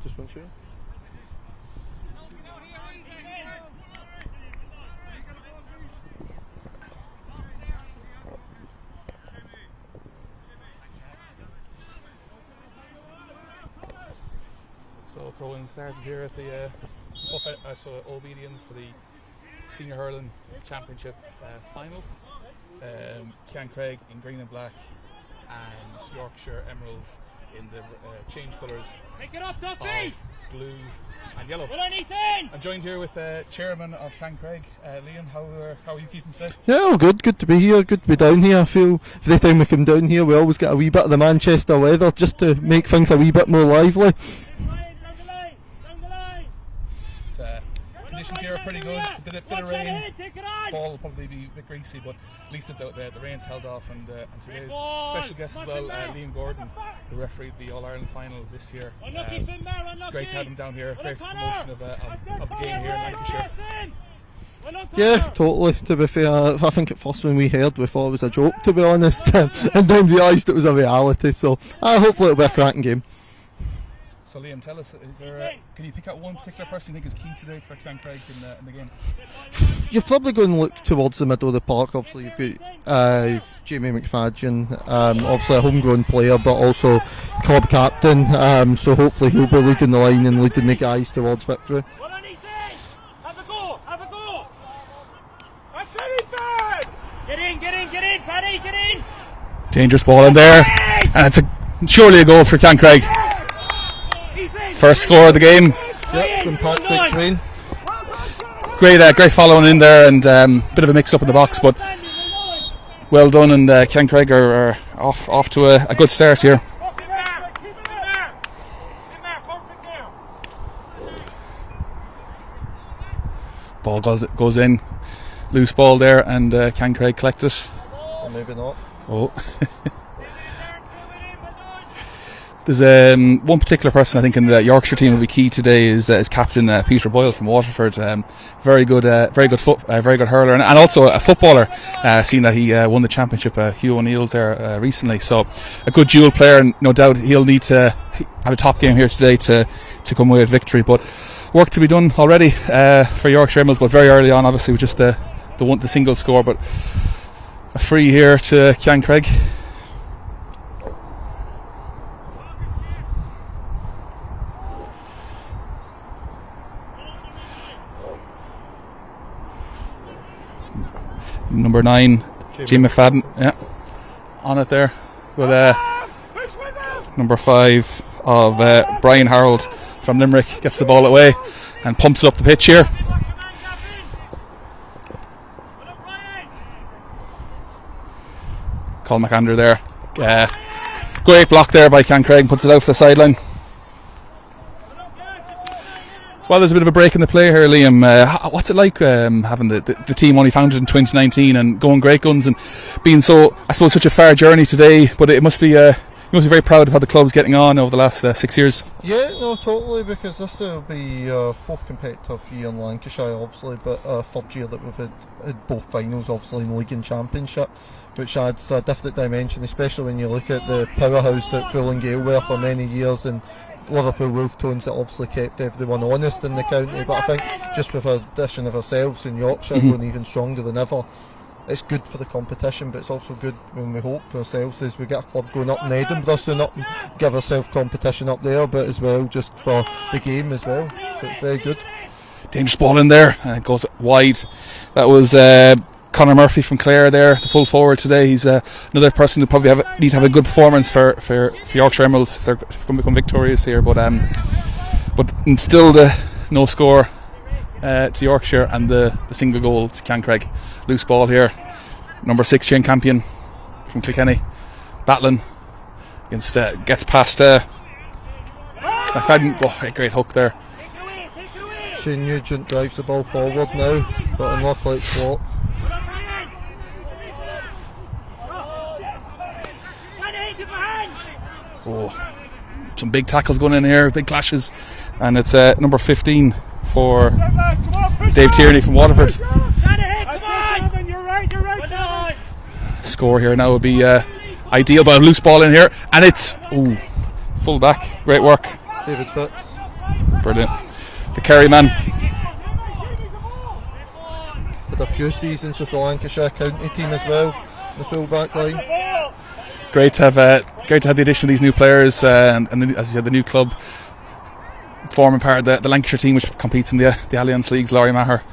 Just one shoe. So throw-in started here at the Obedience for the Senior Hurling Championship final. Creige in green and black, and Yorkshire Emeralds in the change colours of blue and yellow. I'm joined here with Chairman of Creige, Liam. How are you keeping today? Yeah, all good. Good to be here. Good to be down here. I feel every time we come down here, we always get a wee bit of the Manchester weather just to make things a wee bit more lively. Conditions here are pretty good. A bit of rain. Ball will probably be a bit greasy, but at least the rain's held off. And today's special guest as well, Liam Gordon, who refereed the All-Ireland final this year. Great to have him down here. Great for promotion of the game here in Lancashire. Yeah, totally. To be fair, I think at first when we heard, we thought it was a joke, to be honest, and then realised it was a reality. So hopefully it'll be a cracking game. So Liam, tell us, can you pick out one particular person you think is key today for Creige in the game? You're probably going to look towards the middle of the park. Obviously you've got Jamie McFadden, obviously a homegrown player but also club captain, so hopefully he'll be leading the line and leading the guys towards victory. Have a go! That's it! Get in, Paddy, get in! Dangerous ball in there, and it's surely a goal for Creige. First score of the game. Yep, from Patrick Crane. Great following in there, and bit of a mix up in the box, but well done, and Creige are off to a good start here. Ball goes in, loose ball there, and Creige collect it. Or maybe not. Oh. There's one particular person I think in the Yorkshire team will be key today is Captain Peter Boyle from Waterford. Very good hurler, and also a footballer. Seeing that he won the championship, Hugh O'Neill's there recently. So a good dual player, and no doubt he'll need to have a top game here today to come away with victory. But work to be done already for Yorkshire Emeralds, but very early on, obviously, with just the single score. But a free here to Creige. Number 9, Jamie McFadden, on it there with number 5 of Brian Harold from Limerick. Gets the ball away and pumps it up the pitch here. Colin McAndrew there. Great block there by Creige, puts it out to the sideline. Well, there's a bit of a break in the play here, Liam. What's it like having the team only founded in 2019 and going great guns and being such a far journey today? But it must be you must be very proud of how the club's getting on over the last 6 years. Yeah, no, totally, because this will be fourth competitive year in Lancashire, obviously, but third year that we've had both finals, obviously, in League and Championship, which adds a different dimension, especially when you look at the powerhouse that Hurling Gale were for many years, and Liverpool Wolf Tones that obviously kept everyone honest in the county. But I think just with our addition of ourselves in Yorkshire going even stronger than ever, it's good for the competition, but it's also good when we hope ourselves as we get a club going up in Edinburgh soon up and give ourselves competition up there, but as well just for the game as well, so it's very good. Dangerous ball in there, and it goes wide. That was Conor Murphy from Clare there, the full forward today. He's another person who probably need to have a good performance for Yorkshire Emeralds if they're going to become victorious here. But still the no score to Yorkshire and the single goal to Creige. Loose ball here. Number 6 Ceann Campion from Kilkenny, battling against gets past McFadden. A great hook there. Shane Nugent drives the ball forward now, but unluckily it's blocked. Some big tackles going in here, big clashes, and it's number 15 for Dave Tierney from Waterford. Score here now would be ideal, but a loose ball in here, and it's full back. Great work. David Fitz. Brilliant. The Kerry man. Had a few seasons with the Lancashire county team as well, the full back line. Great to have the addition of these new players and as you said, the new club forming part of the Lancashire team, which competes in the Alliance Leagues. Laurie Maher,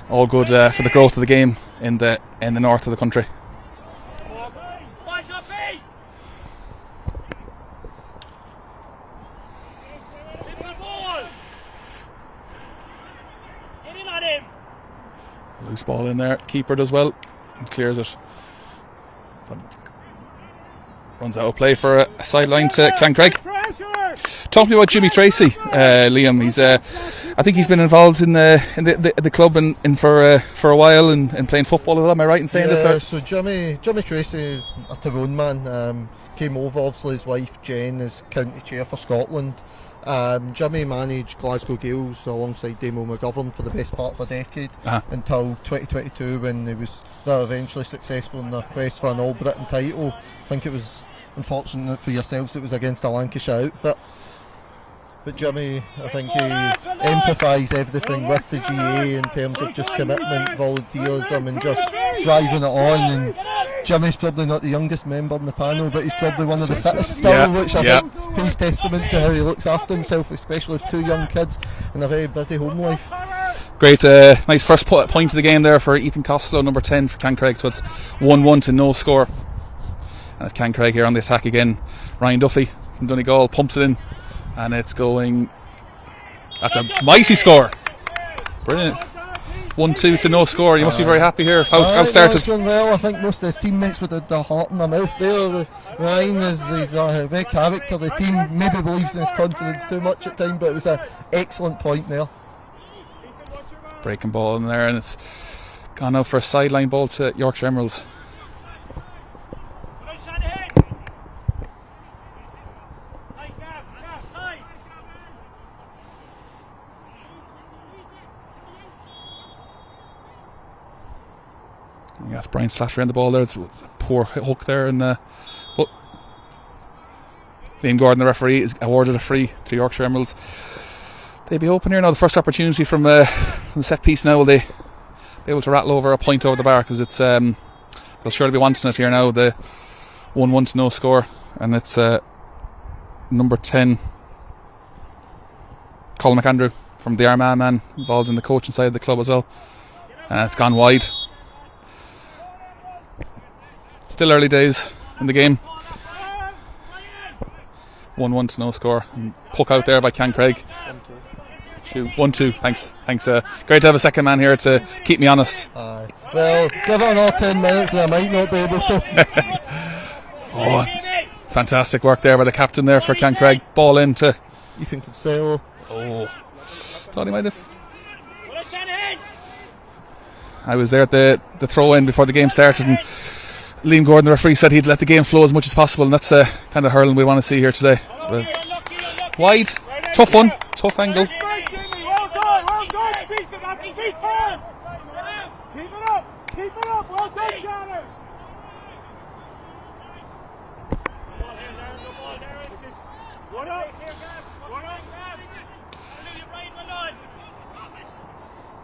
all good for the growth of the game in the north of the country. Loose ball in there. Keeper does well and clears it. But runs out of play for a sideline to Creige. Talk to me about Jimmy Tracy, Liam. He's I think he's been involved in the club and for a while and playing football. Am I right in saying this? Or? So Jimmy Tracy is a Tyrone man. Came over, obviously his wife Jen is county chair for Scotland. Jimmy managed Glasgow Gales alongside Damo McGovern for the best part of a decade until 2022, when they was eventually successful in their quest for an All Britain title. I think it was unfortunate for yourselves, it was against a Lancashire outfit. But Jimmy, I think he empathised everything with the GA in terms of just commitment, volunteerism and just driving it on. And Jimmy's probably not the youngest member in the panel, but he's probably one of the fittest still, which I think pays testament to how he looks after himself, especially with two young kids and a very busy home life. Great, nice first point of the game there for Ethan Costello, number 10 for Creige. So it's 1-1 to no score. And it's Creige here on the attack again. Ryan Duffy from Donegal pumps it in, and it's going. That's a mighty score. Brilliant. 1-2 to no score. You must be very happy here. How's started? It's going well. I think most of his teammates would have the heart in their mouth there. Ryan he's a very character. The team maybe believes in his confidence too much at times, but it was an excellent point there. Breaking ball in there, and it's gone out for a sideline ball to Yorkshire Emeralds. That's Brian Slasher in the ball there. It's a poor hook there, and but Liam Gordon, the referee, is awarded a free to Yorkshire Emeralds. They'll be open here now. The first opportunity from the set piece now. Will they be able to rattle over a point over the bar? Because it's they'll surely be wanting it here now. The 1-1 to no score, and it's number 10, Colin McAndrew from the Armagh man, involved in the coaching side of the club as well. And it's gone wide. Still early days in the game. 1-1 to no score. And puck out there by Creige. 1-2. Thanks. Great to have a second man here to keep me honest. Well, give it another 10 minutes and I might not be able to. Oh, fantastic work there by the captain there for Creige. Ball into Ethan Costello. Thought he might have. I was there at the throw in before the game started, and Liam Gordon, the referee, said he'd let the game flow as much as possible, and that's kind of hurling we want to see here today. But wide, tough one, tough angle. Keep it up, well done, Shanners.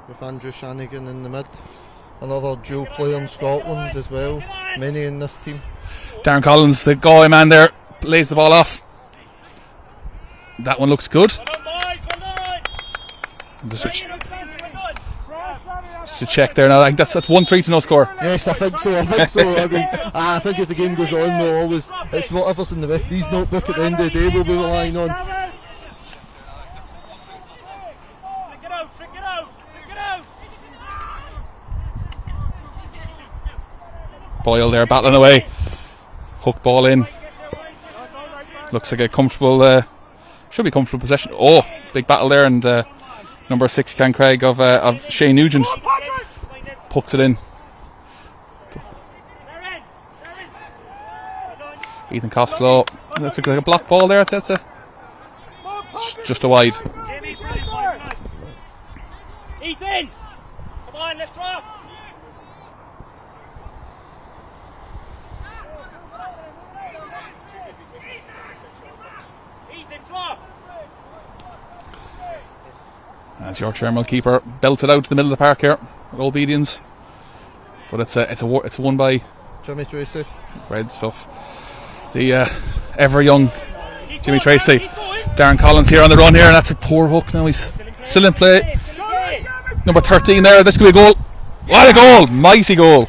With Andrew Shanahan in the mid. Another dual player in Scotland as well. Many in this team. Darren Collins, the Galway man there, lays the ball off. That one looks good. Just a check there now. I think that's 1-3 to no score. Yes, I think so. I think as the game goes on, we'll always, it's whatever's in the referee's notebook at the end of the day we'll be relying on. Boyle there battling away. Hook ball in. Looks like a comfortable, should be comfortable possession. Oh, big battle there, and number 6 Creige of Shane Nugent pucks it in. Ethan Costello. That's like a block ball there. It's just a wide. Ethan, come on, let's drop. As Yorkshire keeper belts it out to the middle of the park here with obedience. But it's a one by Jimmy Tracy. Great stuff. The ever young Jimmy Tracy. Darren Collins here on the run here, and that's a poor hook now. He's still in play. Number 13 there. This could be a goal. What a goal! Mighty goal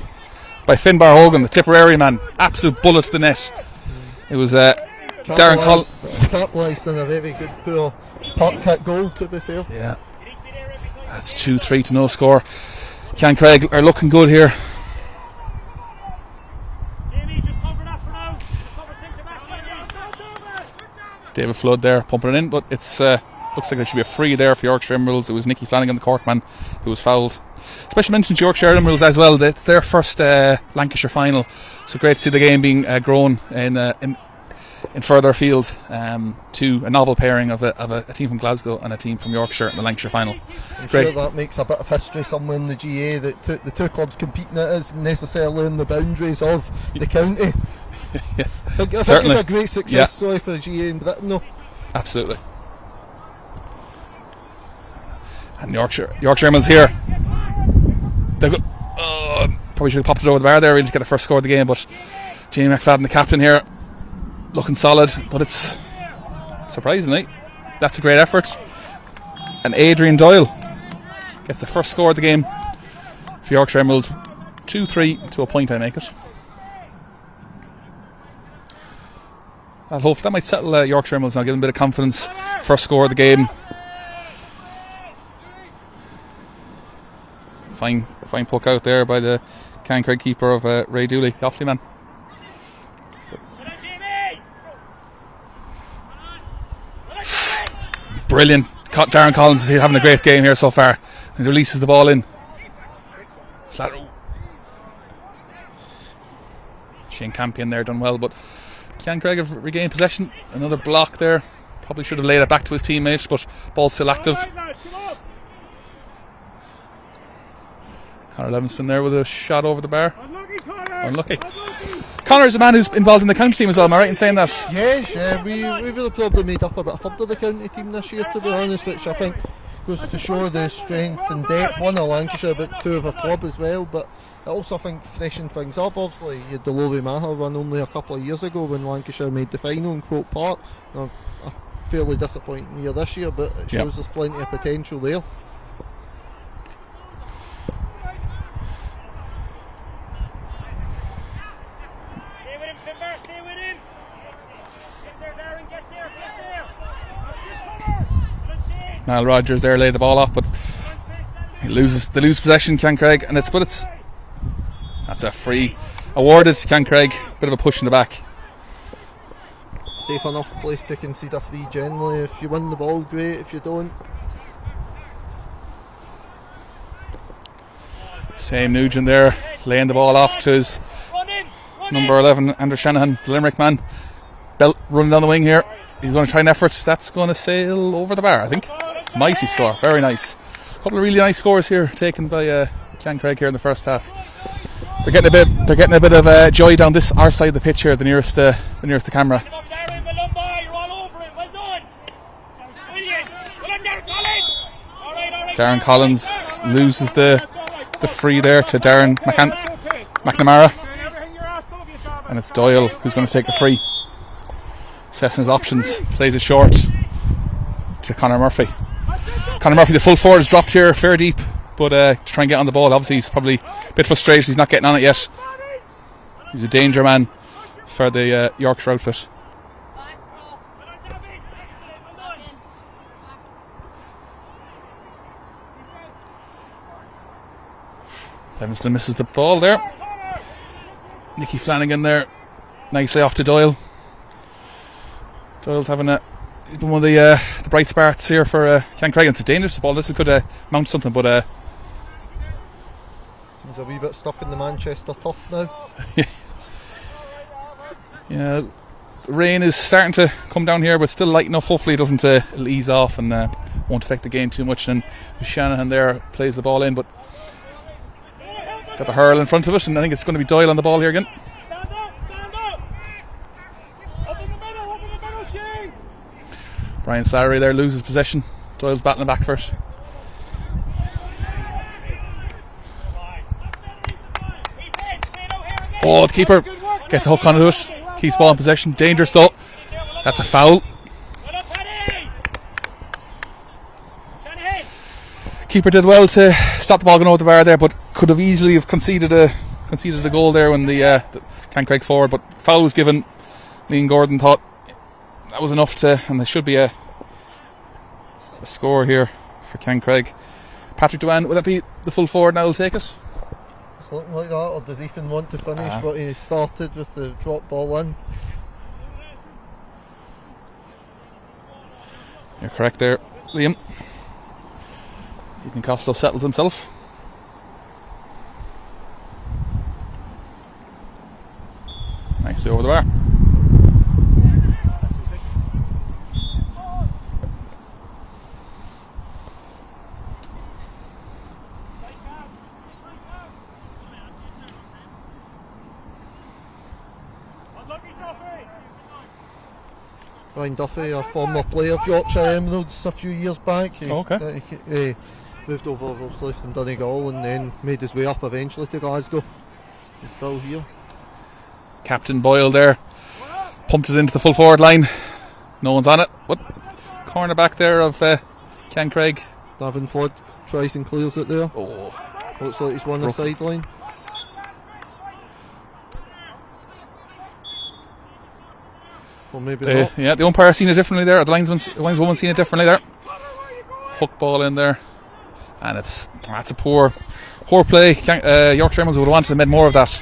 by Finbar Hogan, the Tipperary man. Absolute bullet to the net. It was Darren Collins. Capitalised on a very good poor puck kick goal, to be fair. Yeah. That's 2-3 to no score. Ceann Creige are looking good here. David Flood there pumping it in, but it's looks like there should be a free there for Yorkshire Emeralds. It was Nicky Flanagan, the Corkman, who was fouled. Special mention to Yorkshire Emeralds as well. It's their first Lancashire final, so great to see the game being grown in further afield to a novel pairing of a team from Glasgow and a team from Yorkshire in the Lancashire final. I'm sure that makes a bit of history somewhere in the GA, that the two clubs competing it isn't necessarily in the boundaries of the county. Yeah, I think it's a great success story for the GA in Britain, though. Absolutely. And Yorkshire Emeralds here. They've got, probably should have popped it over the bar there really to get the first score of the game, but Jamie McFadden, the captain here, looking solid, but it's surprisingly that's a great effort. And Adrian Doyle gets the first score of the game for Yorkshire Emeralds. 2-3 to a point, I make it. I'll hope that might settle Yorkshire Emeralds now, give them a bit of confidence. First score of the game. Fine puck out there by the Ceann Creige keeper of Ray Dooley, Offaly man. Brilliant. Darren Collins is having a great game here so far. And releases the ball in. Shane Campion there done well, but Ceann Creige have regained possession. Another block there. Probably should have laid it back to his teammates, but ball still active. Conor Levingston there with a shot over the bar. Unlucky. Conor is a man who's involved in the county team as well, am I right in saying that? Yes, we really probably made up about a third of the county team this year, to be honest, which I think goes to show the strength and depth, one of Lancashire but two of a club as well. But I also think freshened things up. Obviously you had the Lowry Maher run only a couple of years ago when Lancashire made the final in Croke Park. A fairly disappointing year this year, but it shows there's plenty of potential there. Niall Rogers there laid the ball off, but they lose possession, Ceann Creige, and that's a free awarded to Ceann Creige. Bit of a push in the back. Safe enough place to concede a free generally. If you win the ball, great. If you don't, Sam Nugent there laying the ball off to his number 11, Andrew Shanahan, the Limerick man. Belt running down the wing here. He's going to try an effort. That's going to sail over the bar, I think. Mighty score, very nice. A couple of really nice scores here taken by Ceann Creige here in the first half. They're getting a bit of joy down our side of the pitch here, the nearest the camera. Darren Collins loses the free there to Darren McNamara, and it's Doyle who's going to take the free. Assessing his options, plays it short to Conor Murphy. Conor Murphy, the full forward, has dropped here fair deep, but to try and get on the ball. Obviously he's probably a bit frustrated he's not getting on it yet. He's a danger man for the Yorkshire outfit. Livingston misses the ball there. Nicky Flanagan there, nicely off to Doyle. Doyle's having he's been one of the bright sparks here for Ceann Creige. It's a dangerous ball. This could mount something, but seems a wee bit stuck in the Manchester turf now. Yeah, the rain is starting to come down here, but still light enough. Hopefully it doesn't it'll ease off and won't affect the game too much. And Shanahan there plays the ball in, but got the hurl in front of it, and I think it's going to be Doyle on the ball here again. Brian Slattery there loses possession. Doyle's battling back for it. Oh, the keeper gets a hook onto it. Keeps ball in possession. Dangerous though. That's a foul. Keeper did well to stop the ball going over the bar there, but could have easily have conceded a goal there when the Ceann Creige forward. But foul was given. Liam Gordon thought that was enough and there should be a score here for Ceann Creige. Patrick Dewan, would that be the full forward now will take it? It's looking like that, or does Ethan want to finish what he started with the drop ball in? You're correct there, Liam. Ethan Costello settles himself. Nicely over the bar. Ryan Duffy, a former player of Yorkshire Emeralds a few years back. He moved over obviously from Donegal and then made his way up eventually to Glasgow. He's still here. Captain Boyle there. Pumped it into the full forward line. No one's on it. What? Corner back there of Ceann Creige. Davenport tries and clears it there. Oh. Looks like he's won the sideline. Or maybe not. Yeah, the umpire seen it differently there. The lineswoman seen it differently there. Hook ball in there. And that's a poor play. Yorkshire Emeralds would have wanted to make more of that.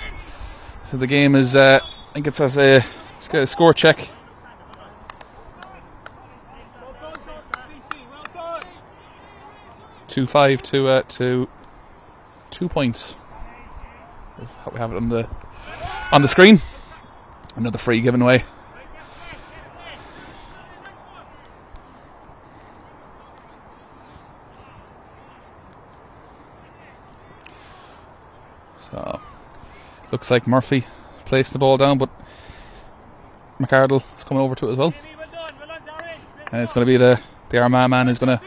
So the game is, I think it's let's get a score check. Well done. 2-5 to 2 points. That's how we have it on the screen. Another free given away. So, looks like Murphy has placed the ball down, but McArdle is coming over to it as well. And it's going to be the Armagh man who's going to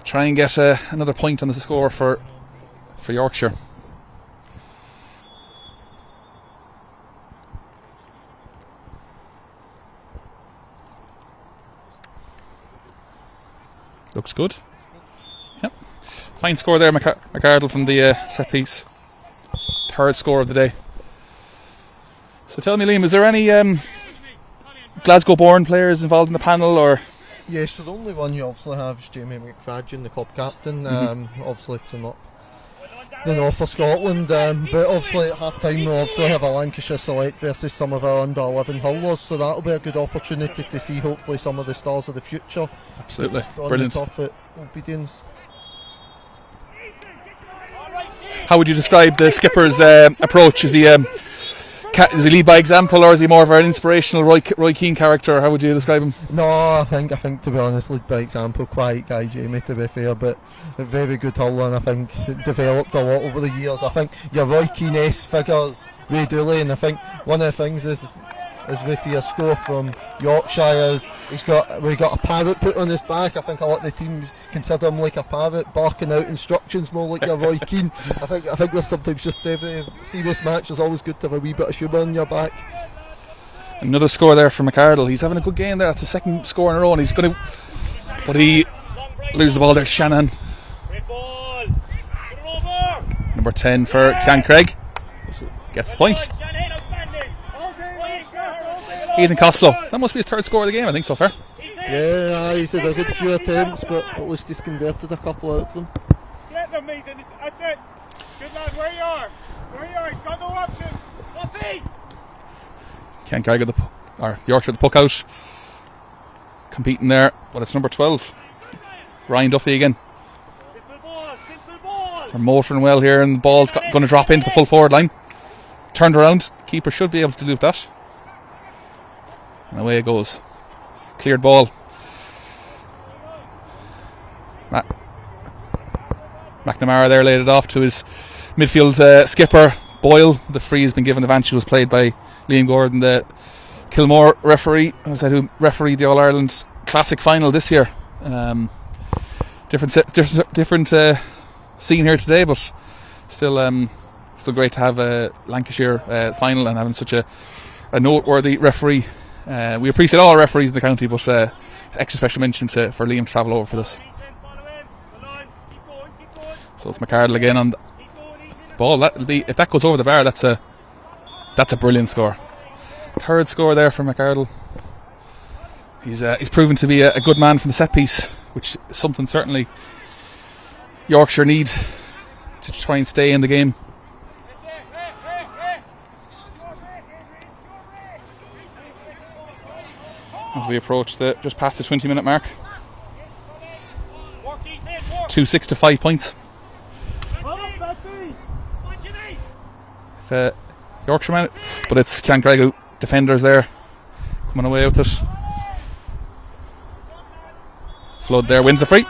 try and get another point on the score for Yorkshire. Looks good. Yep. Fine score there, McArdle from the set piece. Third score of the day. So tell me, Liam, is there any Glasgow-born players involved in the panel, or? Yes, so the only one you obviously have is Jamie McFadden, the club captain, obviously from up the north of Scotland. But obviously at half time we'll obviously have a Lancashire select versus some of our under 11 hurlers, so that'll be a good opportunity to see hopefully some of the stars of the future. Absolutely, brilliant. Off at obedience. How would you describe the skipper's approach? Is he does he lead by example, or is he more of an inspirational Roy Keane character? How would you describe him? No, I think to be honest, lead by example. Quiet guy, Jamie, to be fair, but a very good hurler, and I think developed a lot over the years. I think your Roy Keane-esque figures, Ray Dooley, and I think one of the things is we see a score from Yorkshire, we got a parrot put on his back. I think a lot of the teams consider him like a parrot, barking out instructions more like your Roy Keane. I think there's sometimes just every serious match is always good to have a wee bit of humour on your back. Another score there for McArdle. He's having a good game there. That's the second score in a row, and he's going to, but he loses the ball there to Shanahan. Number 10 for Ceann Creige. Gets the point. Ethan Costello. That must be his third score of the game, I think, so far. Yeah, he's had a good few attempts, but at least he's converted a couple out of them. Get them, Ethan. That's it. Good lad, where you are. He's got no options. Buffy! Ceann Creige or Yorkshire the puck out. Competing there, but it's number 12. Ryan Duffy again. Simple ball. They're motoring well here, and the ball's going to drop into the full forward line. Turned around. Keeper should be able to do that. And away it goes. Cleared ball. McNamara there laid it off to his midfield skipper Boyle. The free has been given. The advantage was played by Liam Gordon, the Kilmore referee, who refereed the All-Ireland Classic final this year. Different scene here today, but still Still great to have a Lancashire final and having such a noteworthy referee. We appreciate all our referees in the county, but extra special mention for Liam to travel over for this. So it's McArdle again on the ball. If that goes over the bar, that's a brilliant score. Third score there for McArdle. He's proven to be a good man from the set piece, which is something certainly Yorkshire need to try and stay in the game. As we approach just past the 20-minute mark, 2-6 to 5 points. Yorkshire man, but it's Ceann Creige defenders there coming away with it. Flood there wins the free.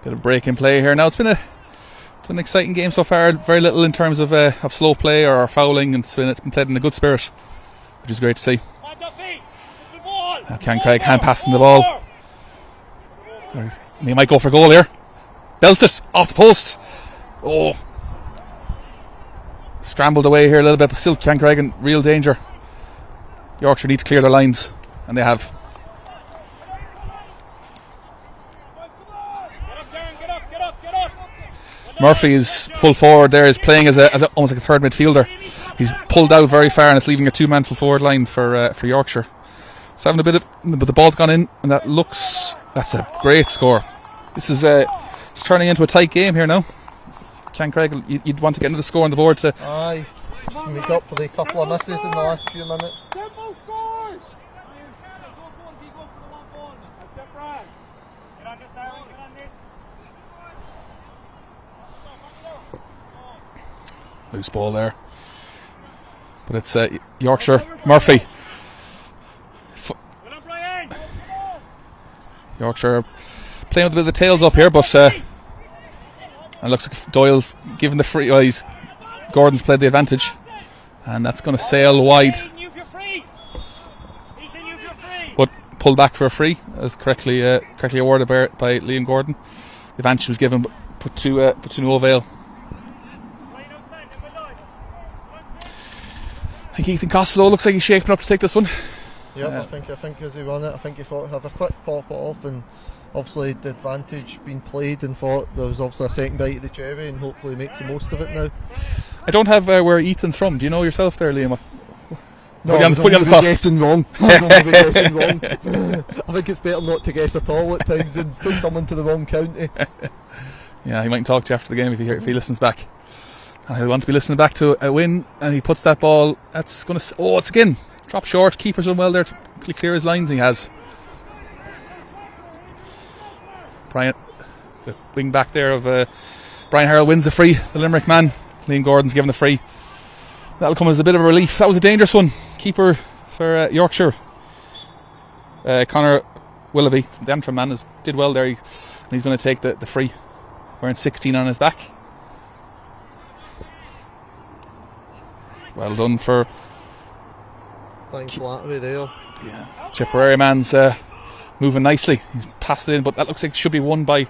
Bit of break in play here. Now it's been an exciting game so far. Very little in terms of slow play or fouling, and it's been played in a good spirit, which is great to see. Ceann Creige hand passing the ball. He might go for goal here. Belts it off the post. Oh, scrambled away here a little bit, but still Ceann Creige in real danger. Yorkshire need to clear their lines, and they have. Murphy is full forward there, is playing as almost like a third midfielder. He's pulled out very far, and it's leaving a two-man full forward line for Yorkshire. So having a bit of, but the ball's gone in, and that's a great score. This is it's turning into a tight game here now. Ceann Creige, you'd want to get into the score on the board to. Aye, just make up for the couple of misses in the last few minutes. Simple scores. That's it, Brad. Get on this now. Get on this. Loose ball there, but it's Yorkshire. Murphy. Yorkshire playing with a bit of the tails up here, but it looks like Doyle's given the free. Gordon's played the advantage, and that's going to sail wide. But pulled back for a free, as correctly awarded by Liam Gordon. The advantage was given, but put to no avail. I think Ethan Costello looks like he's shaping up to take this one. Yeah, I think as he won it, I think he thought he'd have a quick pop it off, and obviously the advantage being played, and thought there was obviously a second bite of the cherry, and hopefully makes the most of it now. I don't have where Ethan's from. Do you know yourself there, Liam? No, I'm going to be guessing wrong. I'm going to be guessing wrong. I think it's better not to guess at all at times and put someone to the wrong county. Yeah, he might talk to you after the game if he listens back. He'll want to be listening back to a win, and he puts that ball. That's going to. Oh, it's again. Drop short. Keeper's done well there to clear his lines. He has. Bryant, the wing back there of Brian Harrell, wins the free. The Limerick man. Liam Gordon's given the free. That'll come as a bit of a relief. That was a dangerous one. Keeper for Yorkshire. Conor Willoughby, the Antrim man, did well there. He's going to take the free. Wearing 16 on his back. Well done for. Thanks, Lattery there. Yeah, Tipperary man's moving nicely. He's passed it in, but that looks like it should be won by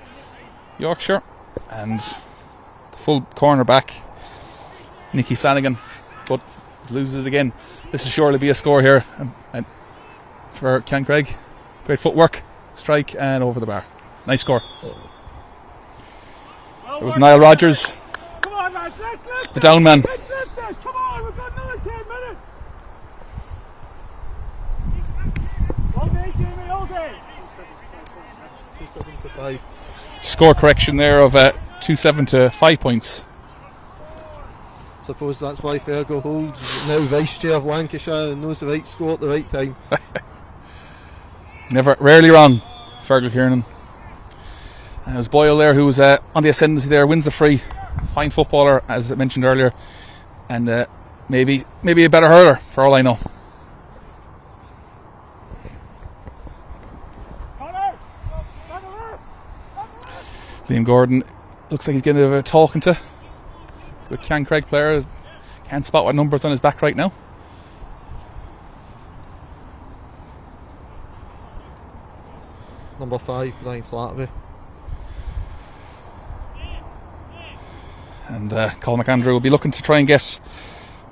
Yorkshire. And the full corner back, Nicky Flanagan, but loses it again. This will surely be a score here, and for Ceann Creige. Great footwork, strike, and over the bar. Nice score. It was Niall Rogers, Come on, lads, let's lift the down man. Let's lift this. Come on, we've got another 10 minutes. All day, Jamie, all day. 2-7 to 5. Score correction there of 2-7 to 5 points. Suppose that's why Fergal holds now vice chair of Lancashire and knows the right score at the right time. Rarely wrong, Fergal Kiernan. And it was Boyle there who was on the ascendancy there, wins the free. Fine footballer, as I mentioned earlier, and maybe a better hurler for all I know. Liam Gordon looks like he's getting a bit of a talking to. A Ceann Creige player Can't spot what number's on his back right now. Number 5, Brian Slattery. And Colin McAndrew will be looking to try and get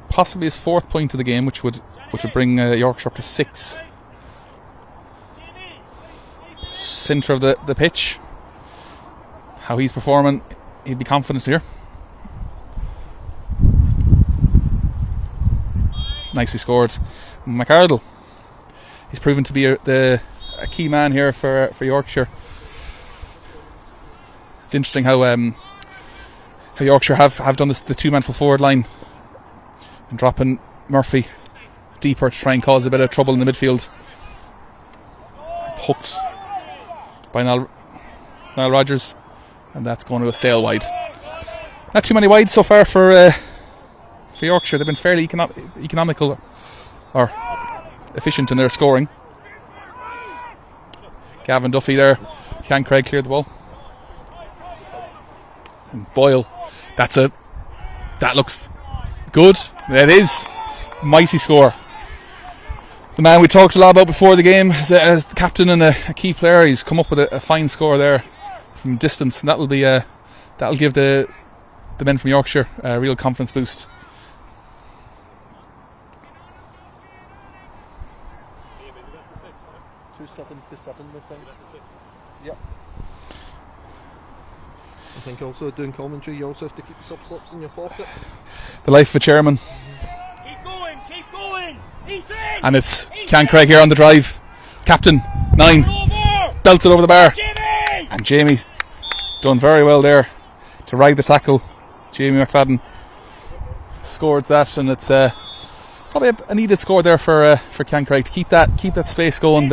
possibly his 4th point of the game, which would bring Yorkshire up to 6. Centre of the pitch. How he's performing, he'd be confident here. Nicely scored. McArdle. He's proven to be a key man here for Yorkshire. It's interesting how Yorkshire have done this, the 2-man full forward line, and dropping Murphy deeper to try and cause a bit of trouble in the midfield. Hooked by Niall Rogers, and that's going to a sail wide. Not too many wides so far for Yorkshire. They've been fairly economical or efficient in their scoring. Gavin Duffy there. Ceann Creige cleared the ball. And Boyle. That looks good. It is. Mighty score. The man we talked a lot about before the game as the captain and a key player. He's come up with a fine score there from distance, and that'll give the men from Yorkshire a real confidence boost. Yep. I think also doing commentary, you also have to keep the sub-slips in your pocket. The life of a chairman. Keep going. And it's Ceann Creige here on the drive. Captain, 9. Belts it over the bar. Jamie! And Jamie done very well there to ride the tackle. Jamie McFadden scored that, and it's probably a needed score there for Ceann Creige to keep that space going.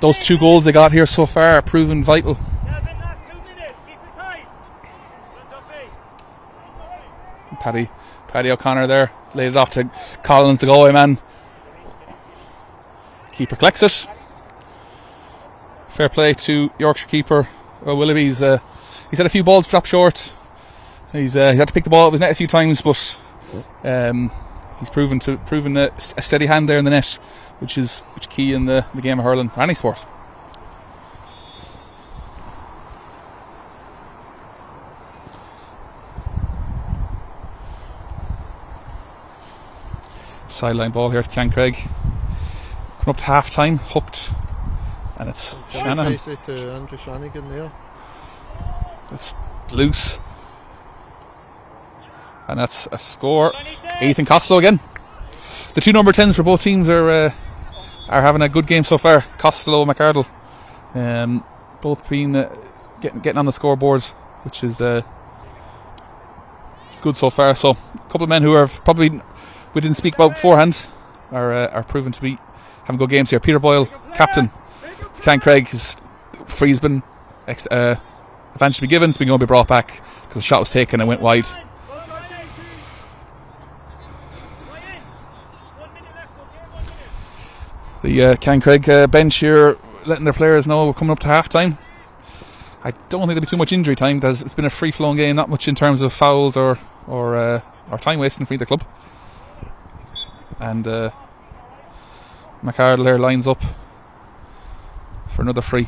Those 2 goals they got here so far are proven vital. Kevin, last 2 minutes. Keep it tight. Paddy O'Connor there laid it off to Collins, the Galway man. Keeper collects it. Fair play to Yorkshire keeper Willoughby's. He's had a few balls drop short. He had to pick the ball up his net a few times, but he's proven a steady hand there in the net, which is key in the game of hurling or any sport. Sideline ball here to Ceann Creige. Coming up to half time, hooked, and it's Shanahan. To Andrew Shanahan there. It's loose, and that's a score. Ethan Costello again. The 2 number 10s for both teams are having a good game so far. Costello, McArdle, both being getting on the scoreboards, which is good so far. So a couple of men who are probably we didn't speak about beforehand are proven to be having good games here. Peter Boyle, captain. Ceann Creige, his free's been eventually given. It's been going to be brought back because the shot was taken and went wide. The Ceann Creige bench here letting their players know we're coming up to half time. I don't think there'll be too much injury time because it's been a free flowing game, not much in terms of fouls or time wasting for either club. And McArdle here lines up for another free.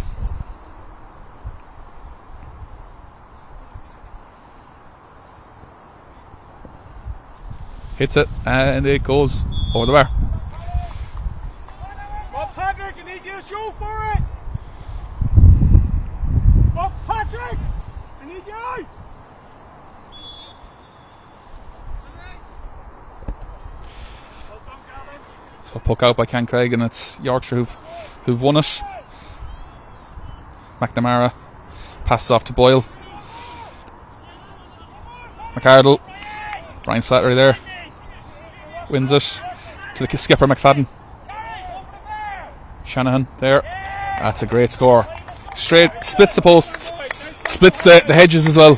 Hits it and it goes over the bar. Bob Patrick, I need you to shoot for it. Bob Patrick, I need you out. So puck out by Ceann Creige, and it's Yorkshire who've won it. McNamara passes off to Boyle. McArdle, Brian Slattery there, wins it to the skipper McFadden. Shanahan there. That's a great score. Straight splits the posts, splits the hedges as well.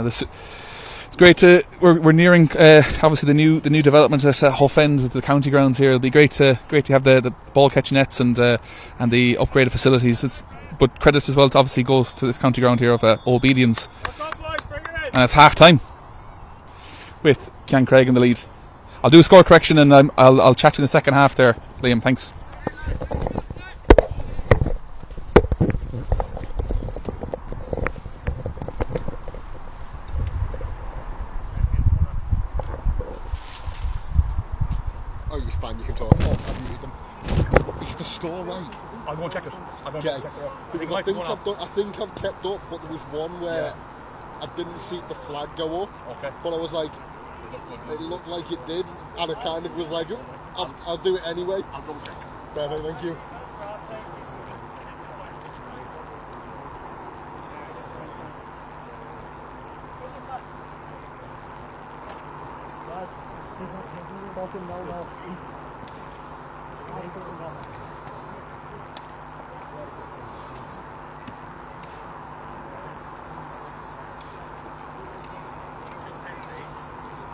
It's great we're nearing obviously the new development at Hough End with the county grounds here. It'll be great to have the ball catching nets and the upgraded facilities. It's but credit as well obviously goes to this county ground here of Obedience. What's up, boys? Bring it in. And it's half time with Ceann Creige in the lead. I'll do a score correction and I'll chat to you in the second half there, Liam. Thanks. Oh, you're fine, you can talk. Oh, I muted them. Is the score right? I'll go and check it. Okay. Because I think I've kept up, but there was one where I didn't see the flag go up. Okay. But I was like, it looked like it did, and I kind of was like, I'll do it anyway. I'll go and check. Perfect, thank you.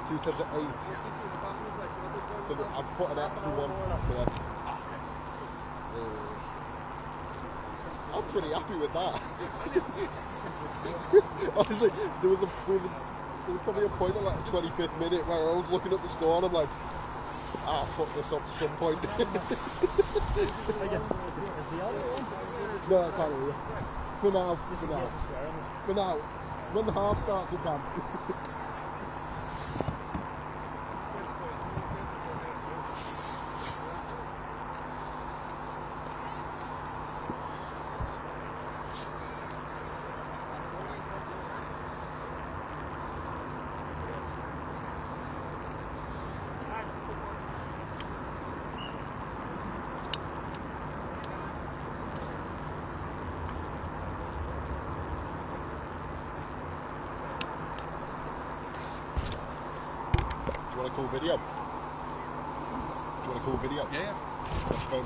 Two times at 8. So I've put an extra one for them. I'm pretty happy with that. Honestly, there was probably a point at like the 25th minute where I was looking at the score and I'm like, fuck this up at some point. No, I can't hear you. For now. When the half starts, I can. Do you want a cool video? Yeah. That's fine.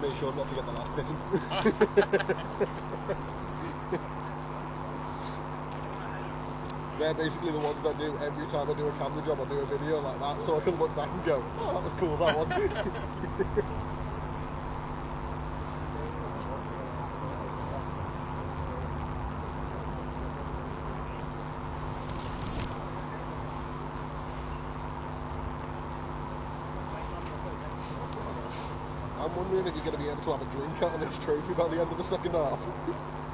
Make sure not to get the last pissing. They're basically the ones I do every time I do a camera job. I do a video like that, so I can look back and go, "Oh, that was cool, that one." I'm wondering if you're going to be able to have a drink out of this trophy by the end of the second half.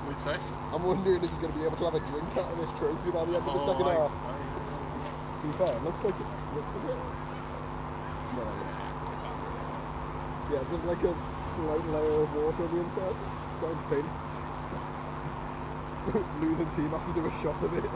We'd say. I'm wondering if you're going to be able to have a drink out of this trophy by the end of the second half. To be fair, looks like it. No. Yeah, there's like a slight layer of water on the inside. Quite entertaining. Losing team has to do a shot of it.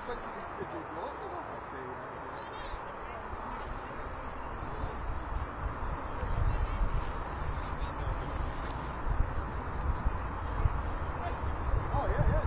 Is it what? Oh, yeah, yeah.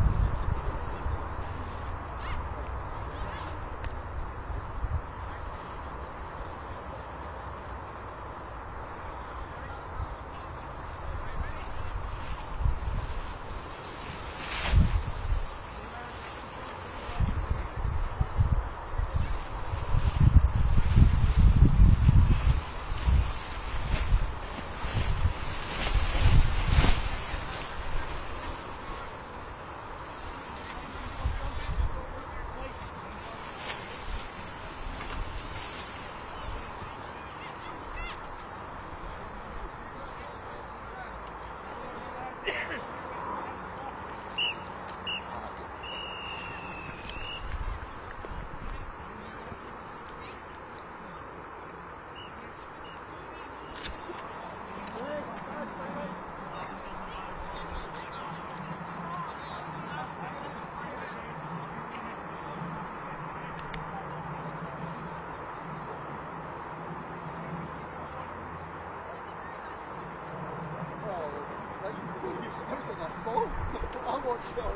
I watched it on like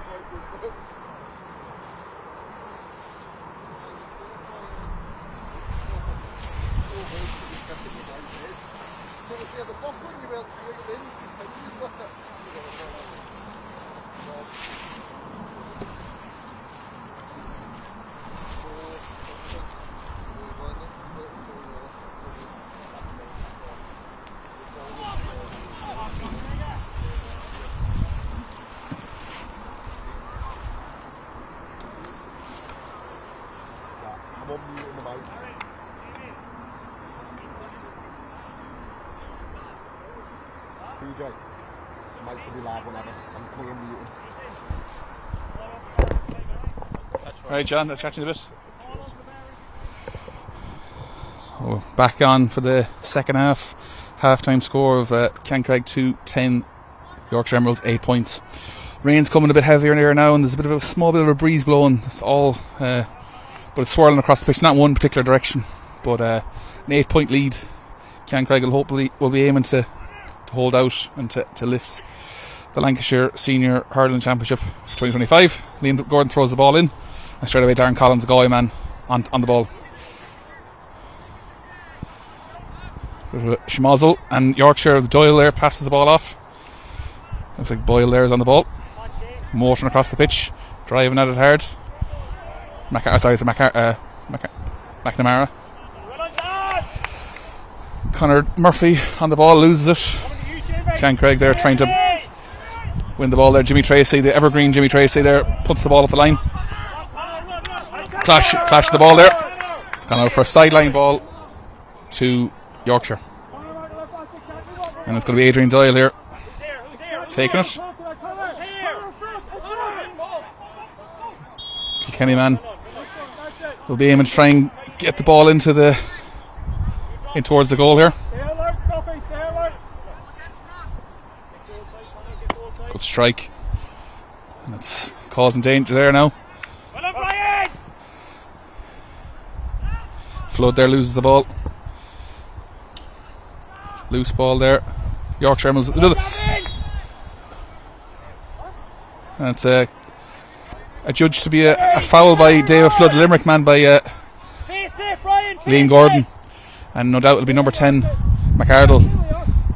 yeah, the first one you went in, continues with it. I'm on mute in the mics. Creige, mics will be loud whenever. I'm clear muted. Right, John, I'll chat to you in a bit. So back on for the second half. Half-time score of Creige 2-10, Yorkshire Emeralds 8 points. Rain's coming a bit heavier in here now, and there's a bit of a small bit of a breeze blowing. It's all, but it's swirling across the pitch, not one particular direction. But an 8-point lead. Creige will be aiming to hold out and to lift the Lancashire Senior Hurling Championship for 2025. Liam Gordon throws the ball in, and straight away Darren Collins, the Galway man, on the ball. Schmozzle and Yorkshire, Doyle there passes the ball off. Looks like Boyle there is on the ball. Motion across the pitch, driving at it hard. McNamara. Conor Murphy on the ball, loses it. Creige there trying to win the ball there. Jimmy Tracy, the evergreen Jimmy Tracy there, puts the ball up the line. Clash the ball there. It's gone out for a sideline ball to Yorkshire. And it's going to be Adrian Doyle here taking it. Kilkenny man will be aiming to try and get the ball in towards the goal here. Good strike, and it's causing danger there now. Flood there loses the ball. Loose ball there. Yorkshire Emeralds. And it's adjudged to be a foul by David Flood, Limerick man, by Liam Gordon. And no doubt it'll be number 10, McArdle,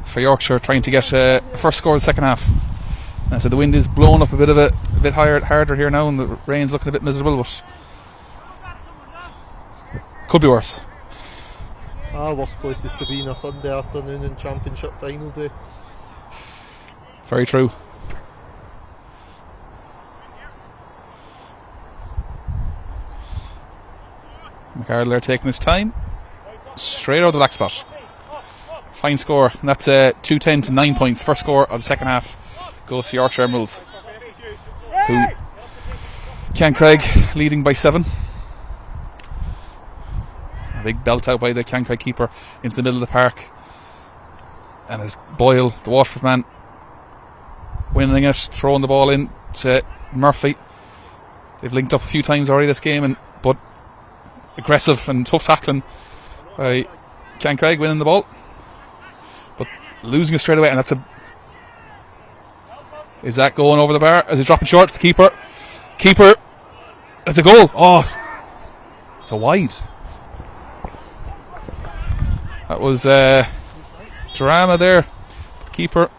for Yorkshire, trying to get first score of the second half. And so the wind is blowing up a bit harder here now, and the rain's looking a bit miserable, but could be worse. Worst places to be on a Sunday afternoon in Championship final day. Very true. McArdle there taking his time. Straight out of the black spot. Fine score. And that's 2-10 to 9 points. First score of the second half goes to Yorkshire Emeralds, who Creige leading by 7. A big belt out by the Creige keeper into the middle of the park. And as Boyle, the Waterford man, winning it, throwing the ball in to Murphy. They've linked up a few times already this game, but aggressive and tough tackling by Ceann Creige winning the ball, but losing it straight away. And is that going over the bar? Is it dropping short? The keeper, it's a goal. Oh, so wide. That was drama there. The keeper.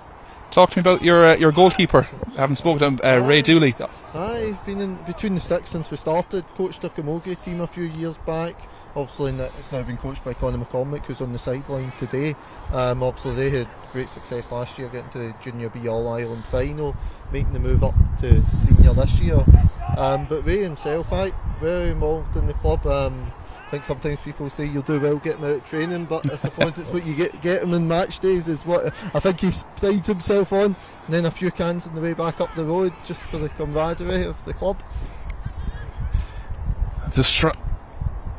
Talk to me about your goalkeeper. I haven't spoken to him. Ray Dooley. He's been in between the sticks since we started. Coached the Camogie team a few years back. Obviously, it's now been coached by Conor McCormick, who's on the sideline today. Obviously, they had great success last year, getting to the Junior B All Ireland final, making the move up to senior this year. But Ray himself, very involved in the club. I think sometimes people say you'll do well getting out of training, but I suppose it's what you get him in match days is what I think he prides himself on. And then a few cans on the way back up the road just for the camaraderie of the club.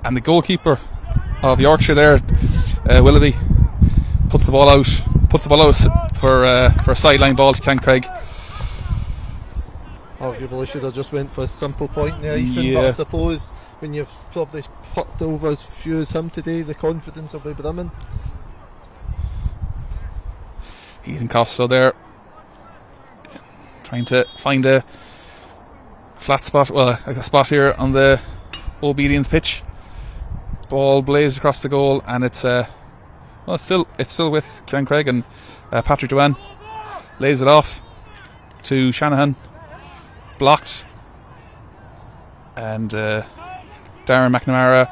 And the goalkeeper of Yorkshire there, Willoughby, puts the ball out for a sideline ball to Ceann Creige. Arguably should have just went for a simple point there, Ethan, Yeah. but I suppose when you've probably put over as few as him today, the confidence will be brimming. Ethan Costello there, trying to find a flat spot, a spot here on the Obedience pitch. Ball blazed across the goal, and it's still with Ceann Creige, and Patrick Dewan lays it off to Shanahan, blocked, and Darren McNamara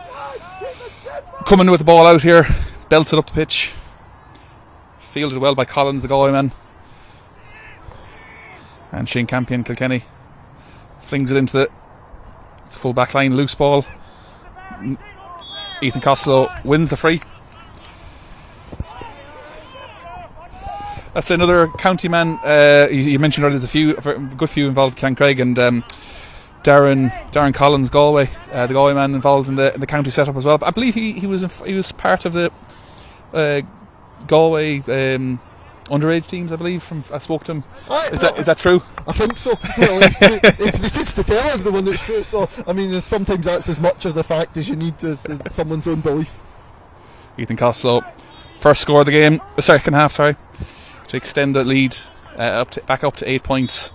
coming with the ball out here, belts it up the pitch, fielded well by Collins, the Galway man, and Shane Campion, Kilkenny, flings it into the full back line, loose ball. Ethan Costello wins the free. That's another county man. You mentioned earlier there's a good few involved, Ceann Creige, and Darren Collins, Galway, the Galway man involved in the county setup as well. But I believe he was part of the Galway underage teams. I believe I spoke to him. Is that true? I think so. Well, if it's to tell everyone it's true. So I mean, sometimes that's as much of the fact as you need to someone's own belief. Ethan Costello, first score of the game, the second half. Sorry, to extend the lead back up to 8 points.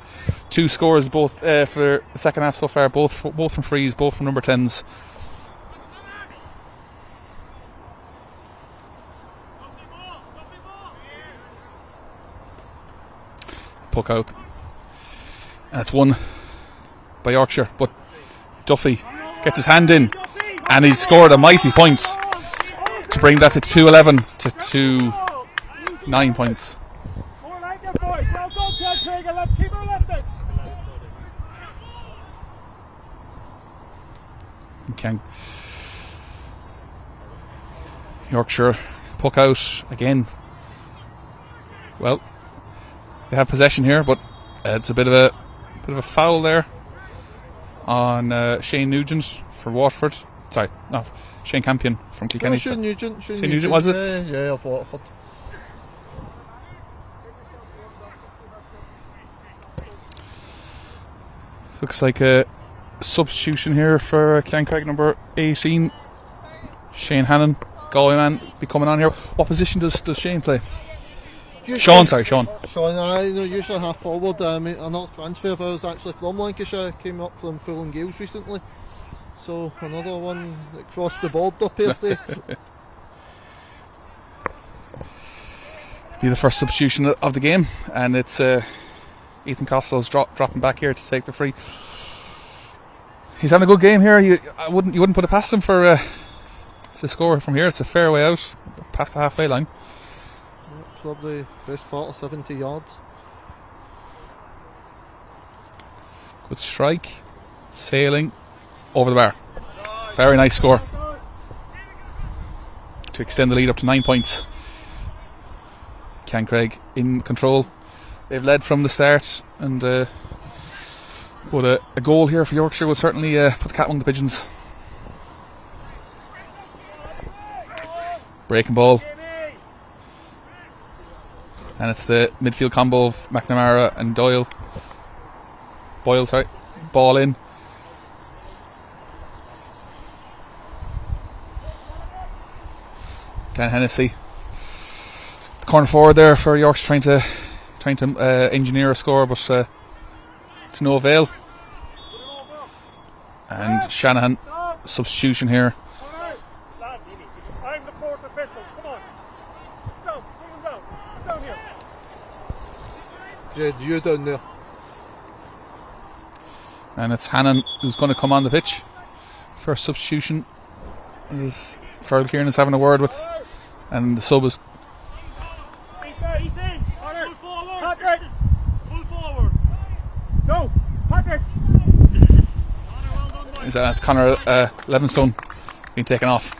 2 scores both for the second half so far, both from frees, both from number 10s. Puck out, and it's won by Yorkshire, but Duffy gets his hand in, and he's scored a mighty point to bring that to 2-11 to 9 points. More like it, boys. Well done, Ceann Creige. Let's keep her lifted. Yorkshire puck out again. Well, they have possession here, but it's a bit of a foul there on Shane Nugent for Waterford. Sorry, no, Shane Campion from Kilkenny. Shane Nugent, was it? Yeah, of Waterford. Looks like a substitution here for Ceann Creige, number 18. Shane Hannon, Galway man, be coming on here. What position does Shane play? Sean. Sean, I know, usually half forward. Another transfer of ours actually from Lancashire came up from Hurling Gales recently. So another one that crossed the border per se. Be the first substitution of the game, and it's Ethan Costello's dropping back here to take the free. He's having a good game here. You wouldn't put it past him for to score from here. It's a fair way out, past the halfway line. Probably best part of 70 yards. Good strike, sailing over the bar. Very nice score to extend the lead up to 9 points. Ceann Creige in control. They've led from the start, and but a goal here for Yorkshire will certainly put the cat among the pigeons. Breaking ball. And it's the midfield combo of McNamara and Boyle, sorry. Ball in. Glenn Hennessy. The corner forward there for Yorkshire trying to engineer a score, but to no avail. And Shanahan, substitution here. I'm the fourth official. Come on. Down. Bring him down. Down here. Jed, you down there. And it's Hannon who's going to come on the pitch for substitution. As Fergal Kieran is having a word with, and the sub is. He's in. Full forward. Patrick. Full forward. Go. Patrick. It's Conor Levinstone being taken off.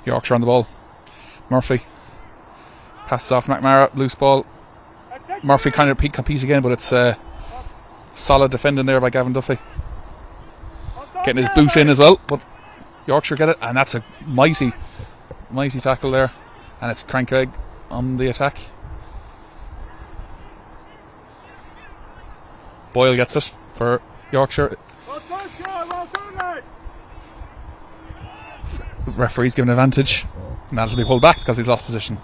Yorkshire on the ball. Murphy passes off McNamara, loose ball. Murphy kind of compete again, but it's solid defending there by Gavin Duffy. Getting his boot in as well, but Yorkshire get it, and that's a mighty tackle there. And it's Creige on the attack. Boyle gets it for Yorkshire. Well done, Sean. Well done, lads. Referee's given advantage, and that'll be pulled back because he's lost position.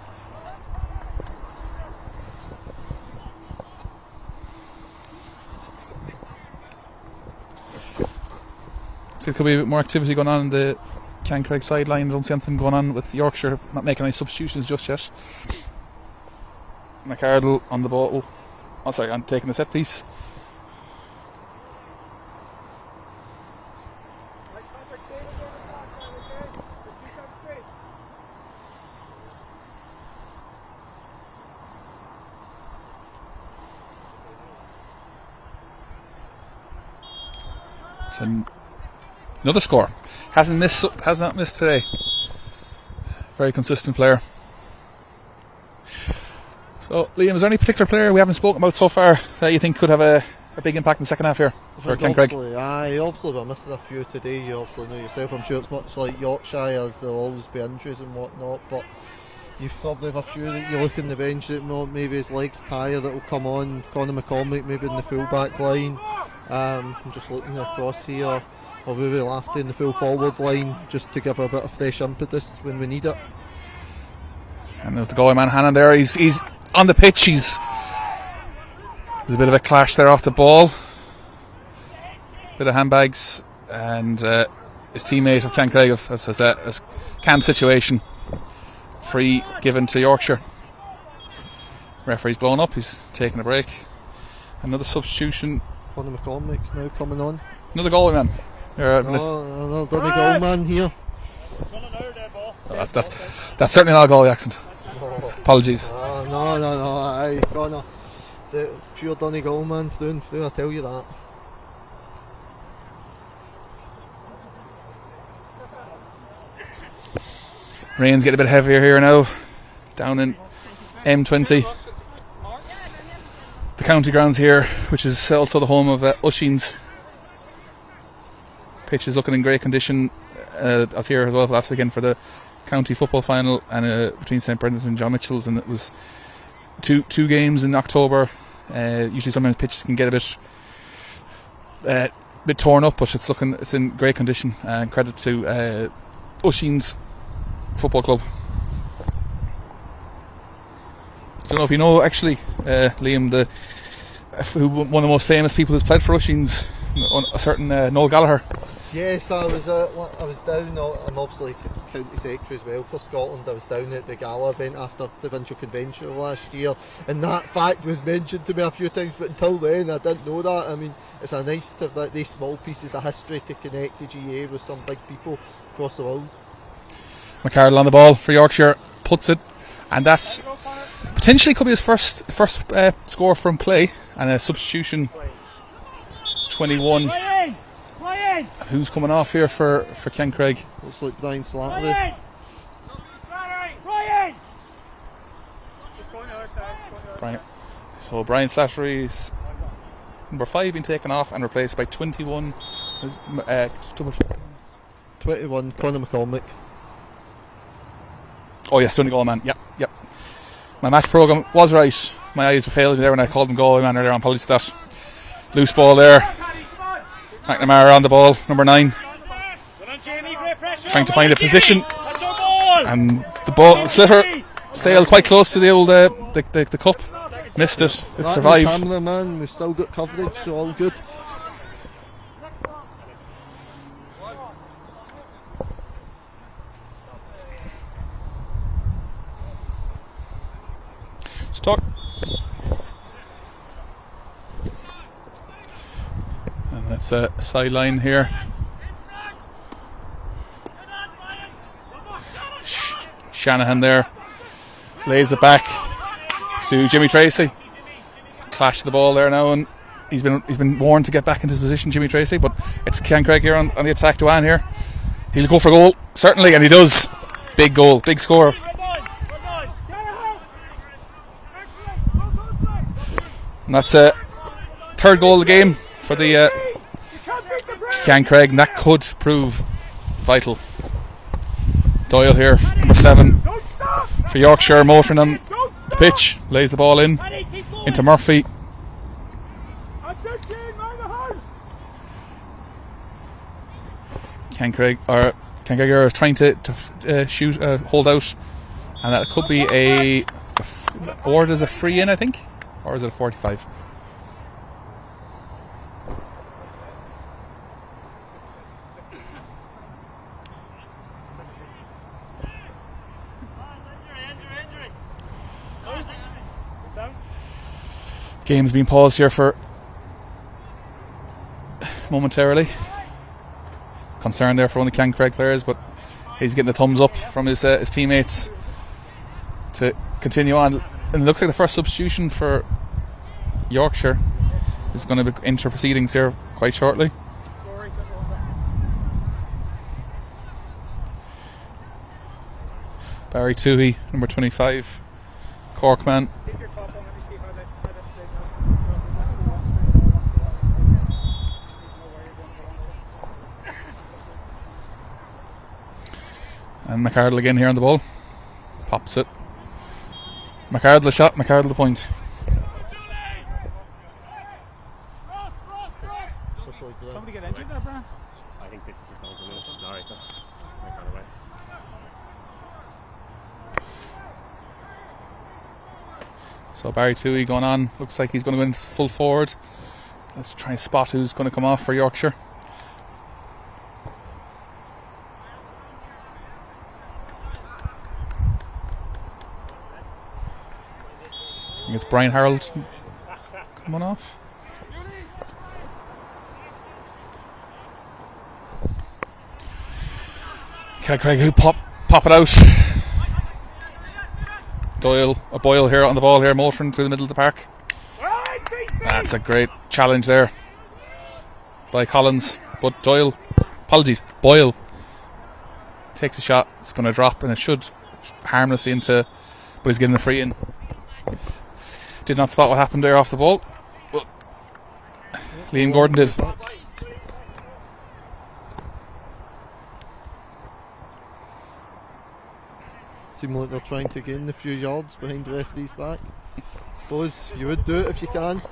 So there could be a bit more activity going on in the Creige sideline. I don't see anything going on with Yorkshire not making any substitutions just yet. McArdle on the ball. Oh, sorry, I'm taking the set piece. So another score. Has not missed today. Very consistent player. So, Liam, is there any particular player we haven't spoken about so far that you think could have a big impact in the second half here for Ceann Creige? Obviously we're missing a few today. You obviously know yourself. I'm sure it's much like Yorkshire, as there'll always be injuries and whatnot, but you probably have a few that you look in the bench that maybe his legs tire that will come on. Conor McCormick maybe in the full back line. I'm just looking across here, or maybe Lafty in the full forward line, just to give a bit of fresh impetus when we need it. And there's the goalie man Hannon there. He's on the pitch. There's a bit of a clash there off the ball. Bit of handbags, and his teammate of Ceann Creige has a camp situation. Free given to Yorkshire. Referee's blown up. He's taking a break. Another substitution. Conor McCormick's now coming on. Another goalie man. No, goal man here. That's certainly not a goalie accent. Apologies. No. Aye, Conor. The pure Donegal man through and through, I tell you that. Rain's getting a bit heavier here now. Down in M20. The county grounds here, which is also the home of Usheen's. Pitch is looking in great condition. I was here as well last weekend for the county football final and between St Brendan's and John Mitchell's, and it was two games in October. Usually sometimes pitches can get a bit torn up, but it's in great condition, and credit to Usheen's football club. I don't know if you know, actually, Liam, one of the most famous people who's played for Usheen's, a certain Noel Gallagher. Yes, I was down. I'm obviously county secretary as well for Scotland. I was down at the gala event after the provincial convention last year, and that fact was mentioned to me a few times. But until then, I didn't know that. I mean, it's nice to have these small pieces of history to connect the GA with some big people across the world. McArdle on the ball for Yorkshire, puts it, and that's potentially could be his first score from play, and a substitution. 21. Who's coming off here for Ceann Creige? Looks like Brian Slattery. So Brian Slattery's number 5 being taken off and replaced by 21. 21, Conor McCormick. Oh yes, Tony goal man. Yep. My match programme was right. My eyes were failing me there when I called him goal man earlier on. Apologies for that. Loose ball there. McNamara on the ball, number 9. Trying to find a position. And the ball, slipper, sailed quite close to the old the cup. Missed it. It survived. Cameraman, we've still got coverage, so all good. Talk. And that's a sideline here. Shanahan there lays it back to Jimmy Tracy. Clash the ball there now, and he's been warned to get back into his position, Jimmy Tracy. But it's Ceann Creige here on the attack. Duane here. He'll go for goal certainly, and he does. Big goal, big score. And that's a third goal of the game for the Ceann Creige, and that could prove vital. Doyle here, number 7 for Yorkshire, motoring on the pitch, lays the ball in into Murphy. Ceann Creige is trying to shoot, hold out, and that could be or there's a free in, I think. Or is it a 45? Game's been paused here for momentarily. Concern there for one of the Ceann Creige players, but he's getting the thumbs up from his teammates to continue on. And it looks like the first substitution for Yorkshire is going to enter proceedings here quite shortly. Barry Toohey, number 25, Cork man. And McArdle again here on the ball. Pops it. McArdle a shot, McArdle the point. Somebody get injured there, Brian? I think this is just over. Alright, so Barry Toohey going on. Looks like he's going to go in full forward. Let's try and spot who's going to come off for Yorkshire. I think it's Brian Harold coming off. Ceann Creige who pop it out. Boyle here on the ball here, motoring through the middle of the park. That's a great challenge there by Collins, but Boyle takes a shot. It's going to drop, and it should harmlessly into, but he's getting a free in. Did not spot what happened there off the ball. Well, Liam Gordon did. Seem like they're trying to gain a few yards behind the referee's back. Suppose you would do it if you can.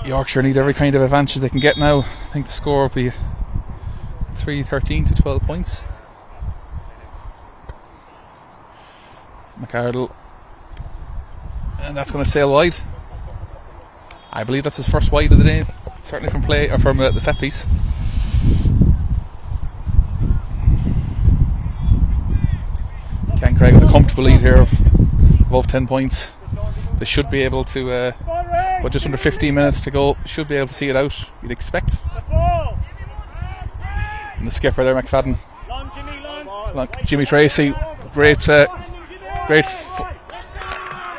Yorkshire need every kind of advantage they can get now. I think the score will be 13 to 12 points. McArdle, and that's going to sail wide. I believe that's his first wide of the day, certainly from play or from the set piece. Ceann Creige with a comfortable lead here of above 10 points. They should be able to, with just under 15 minutes to go, should be able to see it out, you'd expect. And the skipper there, McFadden. Jimmy Tracy,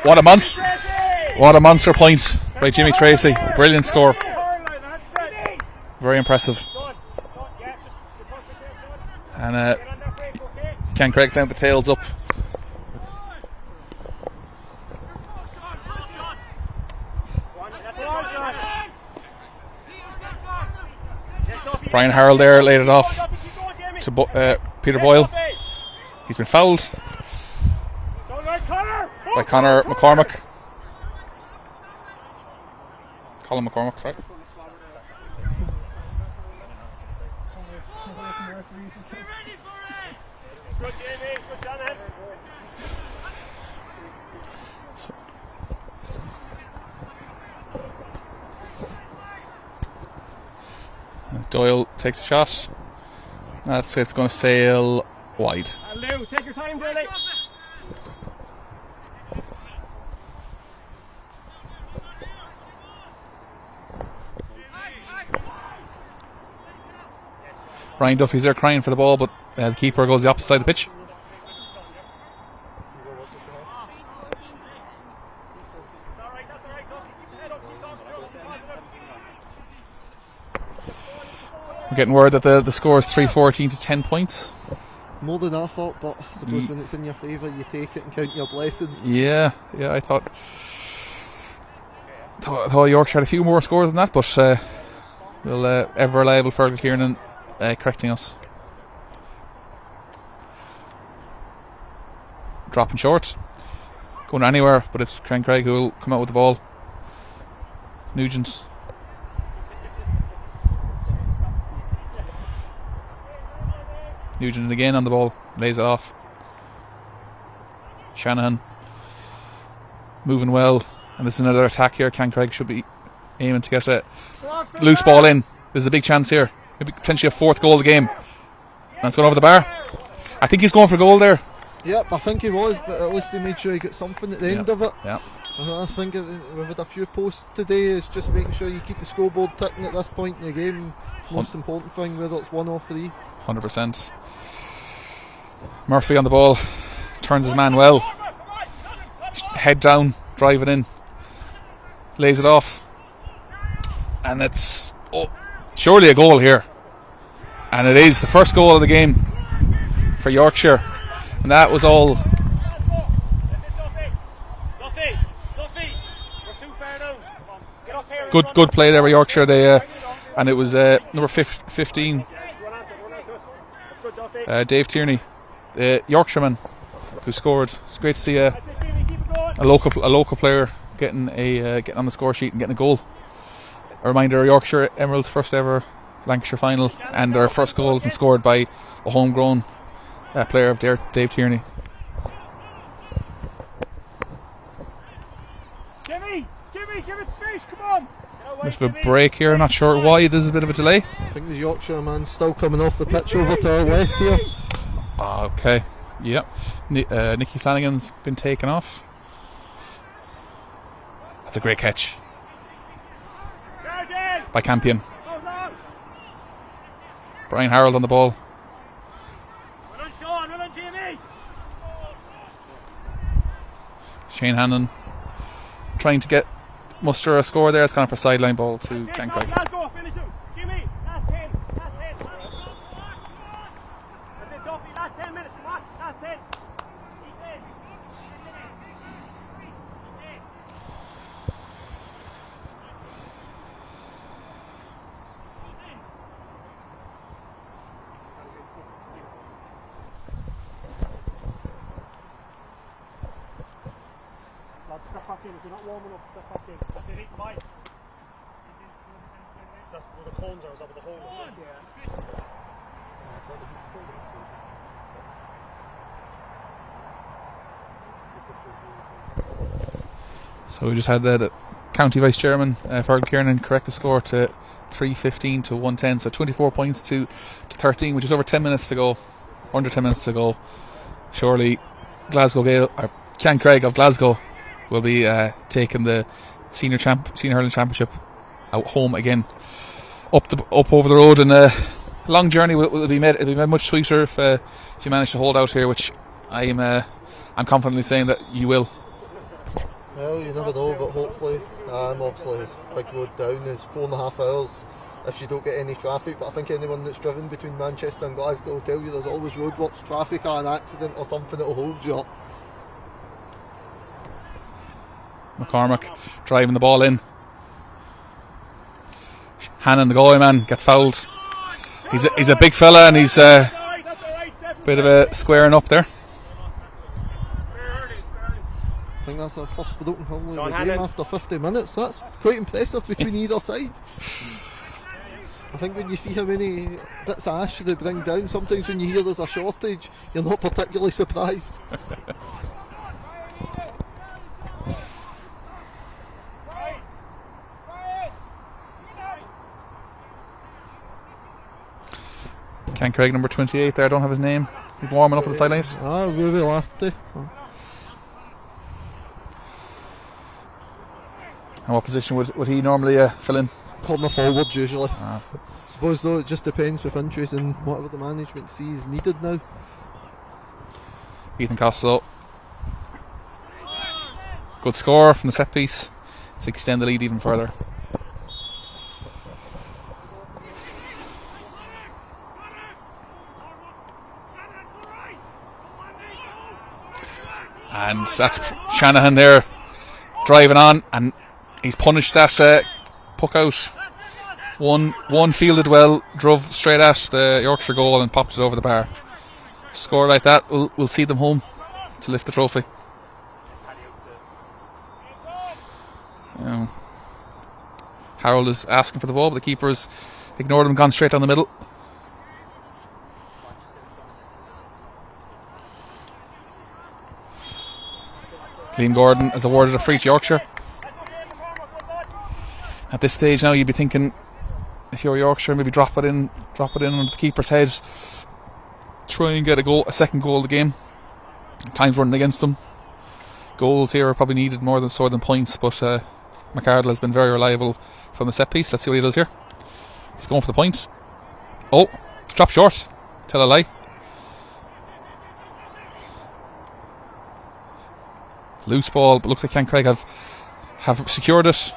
what a monster point by Jimmy Tracy. Brilliant score. Very impressive. And Ceann Creige down the tails up. Brian Harold there laid it off to Peter Boyle. He's been fouled by Conor McCormack. Colin McCormack, right? Good, Jamie. Good, Janet. Doyle takes a shot. It's going to sail wide. And Lou, take your time, Billy. Ryan Duffy's there crying for the ball, but the keeper goes the opposite side of the pitch. We're getting word that the score is 3-14 to 10 points. More than I thought, but I suppose when it's in your favour, you take it and count your blessings. Yeah, I thought Yorkshire had a few more scores than that, but we'll ever reliable Fergal Kieran correcting us. Dropping short, going anywhere, but it's Creige who will come out with the ball. Nugent. Nugent again on the ball, lays it off. Shanahan moving well, and this is another attack here. Creige should be aiming to get a loose ball in. There's a big chance here, maybe potentially a fourth goal of the game. That's going over the bar. I think he's going for goal there. Yep, I think he was, but at least he made sure he got something at the end of it. Yeah. I think we've had a few posts today. It's just making sure you keep the scoreboard ticking at this point in the game. Most important thing, whether it's 1 or 3. 100%. Murphy on the ball, turns his man well. Head down, driving in, lays it off, and it's surely a goal here. And it is the first goal of the game for Yorkshire, and that was all. Good play there by Yorkshire. They and it was number 15, Dave Tierney, the Yorkshireman, who scored. It's great to see a local player getting on the score sheet and getting a goal. A reminder: Yorkshire Emerald's first ever Lancashire final, and their first goal has been scored by a homegrown player of Dave Tierney. Jimmy, give it space. Come on. Bit of a break here. I'm not sure why there's a bit of a delay. I think the Yorkshire man's still coming off the pitch over to our left here. Okay. Yep. Nicky Flanagan's been taken off. That's a great catch by Campion. Brian Harold on the ball. Shane Hannon trying to muster a score there. It's gone for a sideline ball to Ken Creige. Step back in. If you're not warm enough, step back in. That's it, Mike. Is that where the cones are? Is that where the hole is? Yeah. So we just had the County Vice Chairman Fergal Kieran correct the score to 3-15 to 110. So 24 points to 13, which is over 10 minutes to go. Under 10 minutes to go. Surely Glasgow Gale, or Ceann Creige of Glasgow, will be taking the senior hurling championship out home again, up over the road, and a long journey will be made. It'll be made much sweeter if you manage to hold out here, which I'm confidently saying that you will. Well, you never know, but hopefully, obviously, big road down is 4.5 hours if you don't get any traffic. But I think anyone that's driven between Manchester and Glasgow will tell you there's always roadworks, traffic, or an accident or something that'll hold you up. McCormack driving the ball in. Hannon, the goalie man, gets fouled. He's a big fella, and he's a bit of a squaring up there. I think that's our first broken hurling of the Hannon. game after 50 minutes. That's quite impressive between either side. I think when you see how many bits of ash they bring down, sometimes when you hear there's a shortage, you're not particularly surprised. Ceann Creige, number 28 there, I don't have his name. He's warming up at the sidelines. Really lofty. And what position would he normally fill in? Corner forwards usually. Suppose though it just depends with injuries and whatever the management sees needed now. Ethan Costello. Good score from the set piece to extend the lead even further. And that's Shanahan there driving on, and he's punished that puck out. One fielded well, drove straight at the Yorkshire goal and popped it over the bar. Score like that will see them home to lift the trophy. Harold is asking for the ball, but the keeper's ignored him, gone straight down the middle. Liam Gordon has awarded a free to Yorkshire. At this stage now, you'd be thinking, if you're Yorkshire, maybe drop it in under the keeper's head, try and get a second goal of the game. Time's running against them. Goals here are probably needed more than points, but McArdle has been very reliable from the set piece. Let's see what he does here. He's going for the point. Oh, dropped short. Tell a lie. Loose ball, but looks like Ceann Creige have secured it.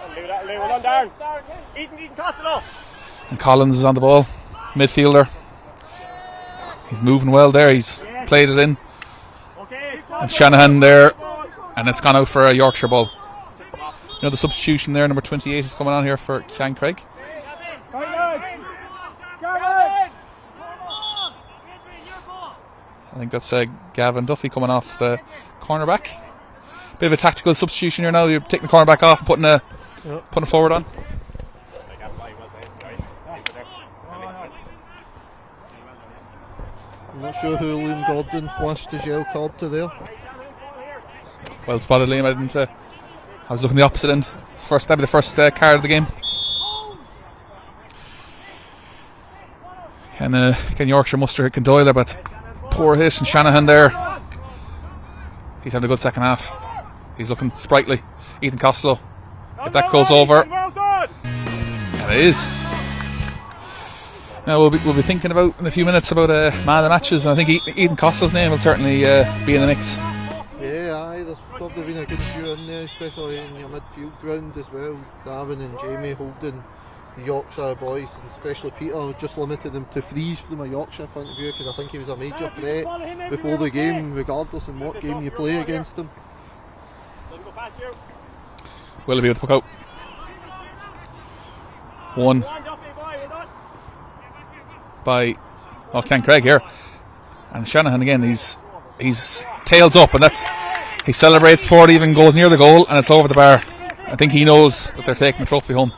And Collins is on the ball, midfielder. He's moving well there. He's played it in. And Shanahan there, and it's gone out for a Yorkshire ball. You know, the substitution there, number 28 is coming on here for Ceann Creige. I think that's Gavin Duffy coming off the cornerback. Bit of a tactical substitution here now. You're taking the cornerback off and putting a forward on. I'm not sure who Liam Gordon flashed his yellow card to there. Well spotted, Liam. I was looking the opposite end. That'd be the first card of the game. Can Yorkshire muster it? Can Doyle there, but poor hit, and Shanahan there. He's having a good second half. He's looking sprightly. Ethan Costello. If that goes over, and it is. Now we'll be thinking about in a few minutes about man of the matches, and I think Ethan Costello's name will certainly be in the mix. Yeah, there's probably been a good few in there, especially in your midfield ground as well. Darren and Jamie holding the Yorkshire boys, and especially Peter, just limited them to freeze from a Yorkshire point of view, because I think he was a major threat before the game, regardless in what game you play against him. Willoughby with the puck out. One by Ceann Creige here, and Shanahan again. He's tails up, and he celebrates before it even goes near the goal, and it's over the bar. I think he knows that they're taking the trophy home.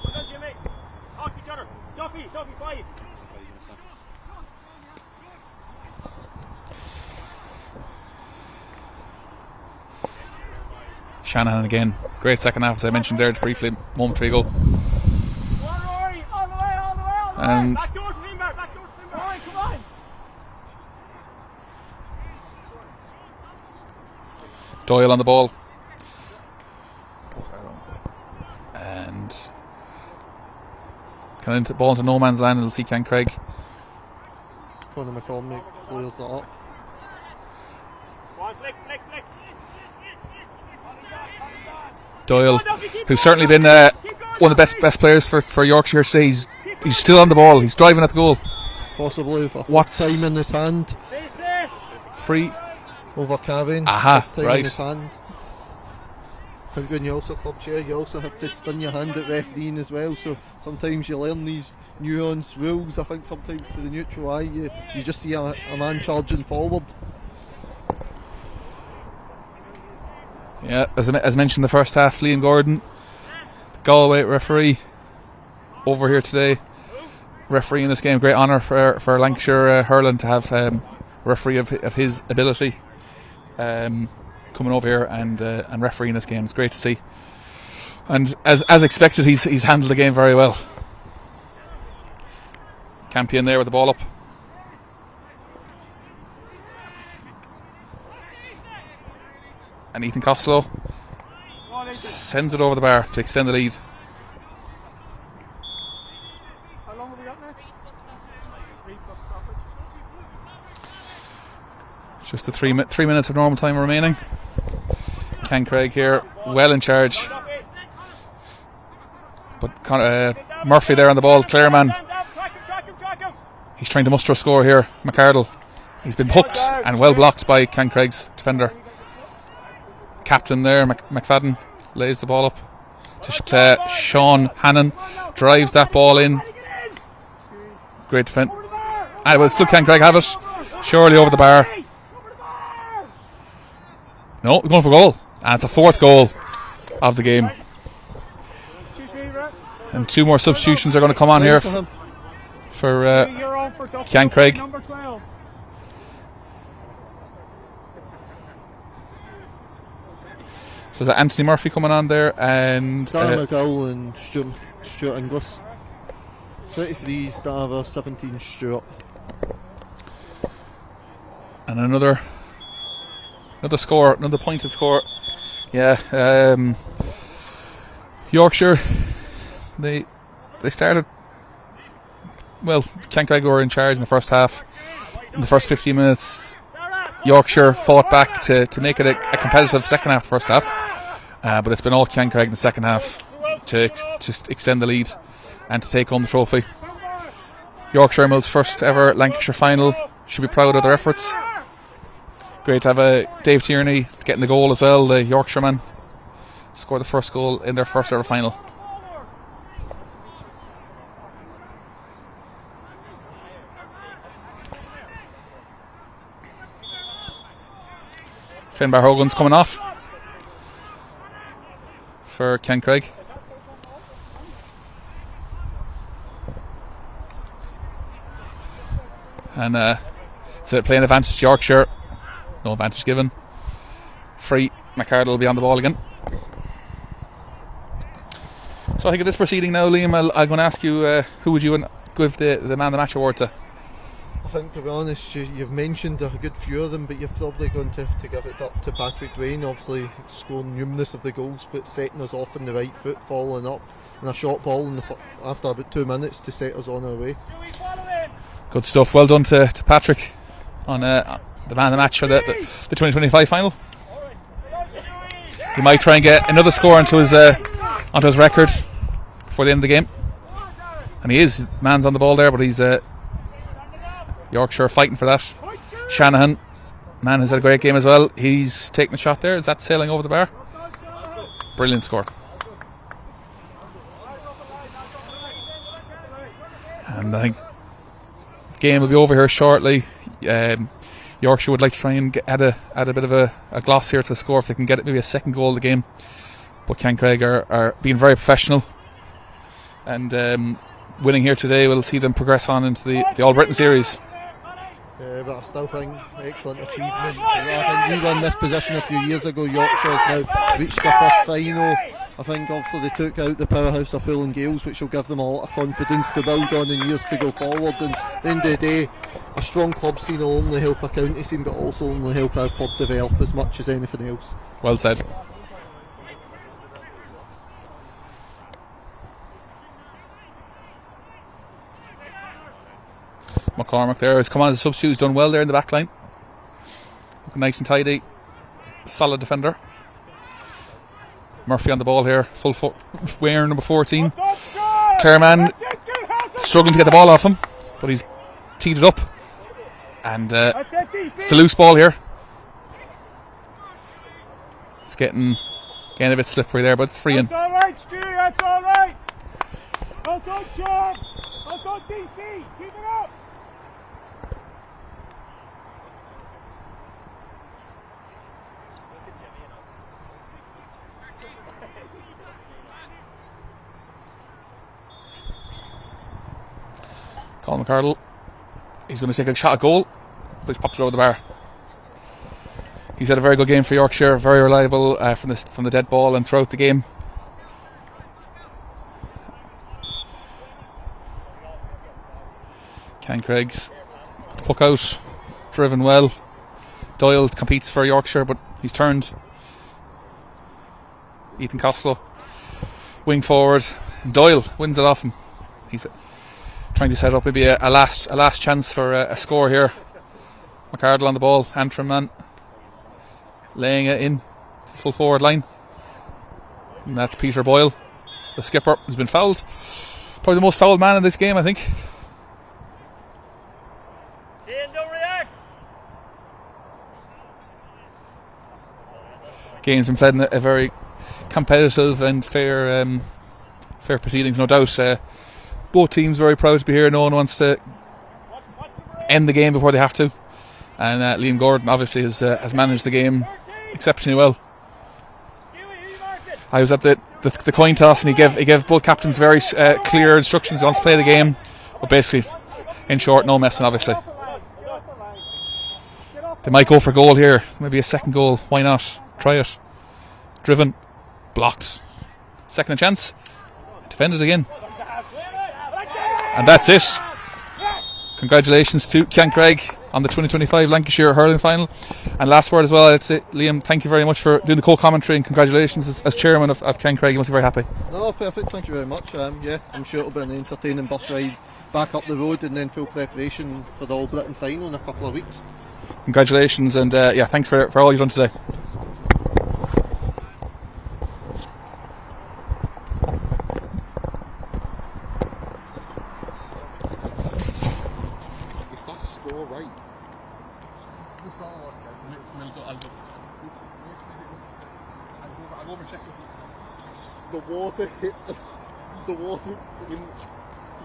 Shanahan again, great second half, as I mentioned there briefly a moment ago. And Doyle on the ball, and kind of ball into no man's land. It'll see Ceann Creige. Conor McCormick clears that up. Doyle, who's certainly been one of the best players for Yorkshire today, he's still on the ball. He's driving at the goal. Possibly with a time in his hand. Free over Kevin. Aha, time right. in his hand. I think when you also club chair, you also have to spin your hand at refereeing as well. So sometimes you learn these nuanced rules. I think sometimes to the neutral eye, you just see a man charging forward. Yeah, as mentioned in the first half, Liam Gordon, the Galway referee, over here today, refereeing this game. Great honour for Lancashire Hurling to have a referee of his ability coming over here and refereeing this game. It's great to see. And as expected, he's handled the game very well. Campion there with the ball up. And Ethan Costello sends it over the bar to extend the lead. How long have we got now? 3 plus stoppage. Just the 3 minutes of normal time remaining. Ceann Creige here, well in charge. But Murphy there on the ball, Clareman. He's trying to muster a score here. McArdle. He's been hooked and well blocked by Ceann Craig's defender. Captain there, McFadden, lays the ball up to Sean Hannon. Drives that ball in. Great defence. Well, still Ceann Creige have it. Surely over the bar. No, we're going for goal. And it's a 4th goal of the game. And 2 more substitutions are going to come on here for Ceann Creige. So is that Anthony Murphy coming on there and Dan McGill and Stuart Inglis. 23 Stava, 17 Stuart. And another score, another pointed score. Yeah, Yorkshire. They started well. Ceann Creige were in charge in the first half. In the first 15 minutes, Yorkshire fought back to make it a competitive second half, the first half. But it's been all Ceann Creige in the second half to extend the lead and to take home the trophy. Yorkshire Mill's first ever Lancashire final. Should be proud of their efforts. Great to have Dave Tierney getting the goal as well, the Yorkshireman. Scored the first goal in their first ever final. Finbar Hogan's coming off for Ceann Creige. And so playing advantage to Yorkshire. No advantage given. Free. McArdle will be on the ball again. So I think at this proceeding now, Liam, I'm going to ask you who would you give the man of the match award to? I think, to be honest, you've mentioned a good few of them, but you're probably going to give it up to Patrick Duane. Obviously scoring numerous of the goals, but setting us off on the right foot, following up and a short ball after about 2 minutes to set us on our way. Good stuff. Well done to Patrick on the man of the match for the 2025 final. He might try and get another score onto his record before the end of the game, and he is. Man's on the ball there, but he's Yorkshire fighting for that. Shanahan, man, has had a great game as well. He's taking the shot there. Is that sailing over the bar? Brilliant score. And I think game will be over here shortly. Yorkshire would like to try and add a bit of a gloss here to the score if they can get it, maybe a second goal of the game. But Ceann Creige are being very professional, and winning here today will see them progress on into the All Britain series. But I still think excellent achievement. I think we won this position a few years ago. Yorkshire has now reached their first final. I think obviously they took out the powerhouse of Hurling Gales, which will give them a lot of confidence to build on in years to go forward. And at the end of the day, a strong club scene will only help a county scene, but also only help our club develop as much as anything else. Well said. McCormack there has come on as a substitute. He's done well there in the back line. Looking nice and tidy. Solid defender. Murphy on the ball here. Full foot. Wearing number 14. Clareman struggling to get the ball off him, but he's teed it up. And it's a loose ball here. It's getting a bit slippery there, but it's free in. That's alright, Stu, that's alright. Well done, Sean. Well done, DC. Keep it up. McArdle. He's going to take a shot at goal. But he's popped it over the bar. He's had a very good game for Yorkshire. Very reliable from the dead ball and throughout the game. Creige. Puck out. Driven well. Doyle competes for Yorkshire, but he's turned. Ethan Costello. Wing forward. Doyle wins it off him. He's trying to set up maybe a last chance for a score here. McArdle on the ball. Antrim man. Laying it in to the full forward line. And that's Peter Boyle, the skipper, who's been fouled. Probably the most fouled man in this game, I think. Ceann, don't react. Game's been played in a very competitive and fair proceedings, no doubt. Both teams very proud to be here. No one wants to end the game before they have to. And Liam Gordon obviously has managed the game exceptionally well. I was at the coin toss, and he gave both captains very clear instructions. He wants to play the game, but basically, in short, no messing. Obviously, they might go for goal here. Maybe a second goal. Why not? Try it. Driven, blocked. Second chance. Defended again, and that's it. Congratulations to Ceann Creige on the 2025 Lancashire Hurling Final. And last word as well, I'd say, Liam, thank you very much for doing the co-commentary, and congratulations as chairman of Ceann Creige. You must be very happy. No, perfect, thank you very much. Yeah, I'm sure it'll be an entertaining bus ride back up the road, and then full preparation for the All Britain Final in a couple of weeks. Congratulations, and thanks for all you've done today. The water hit the water. Did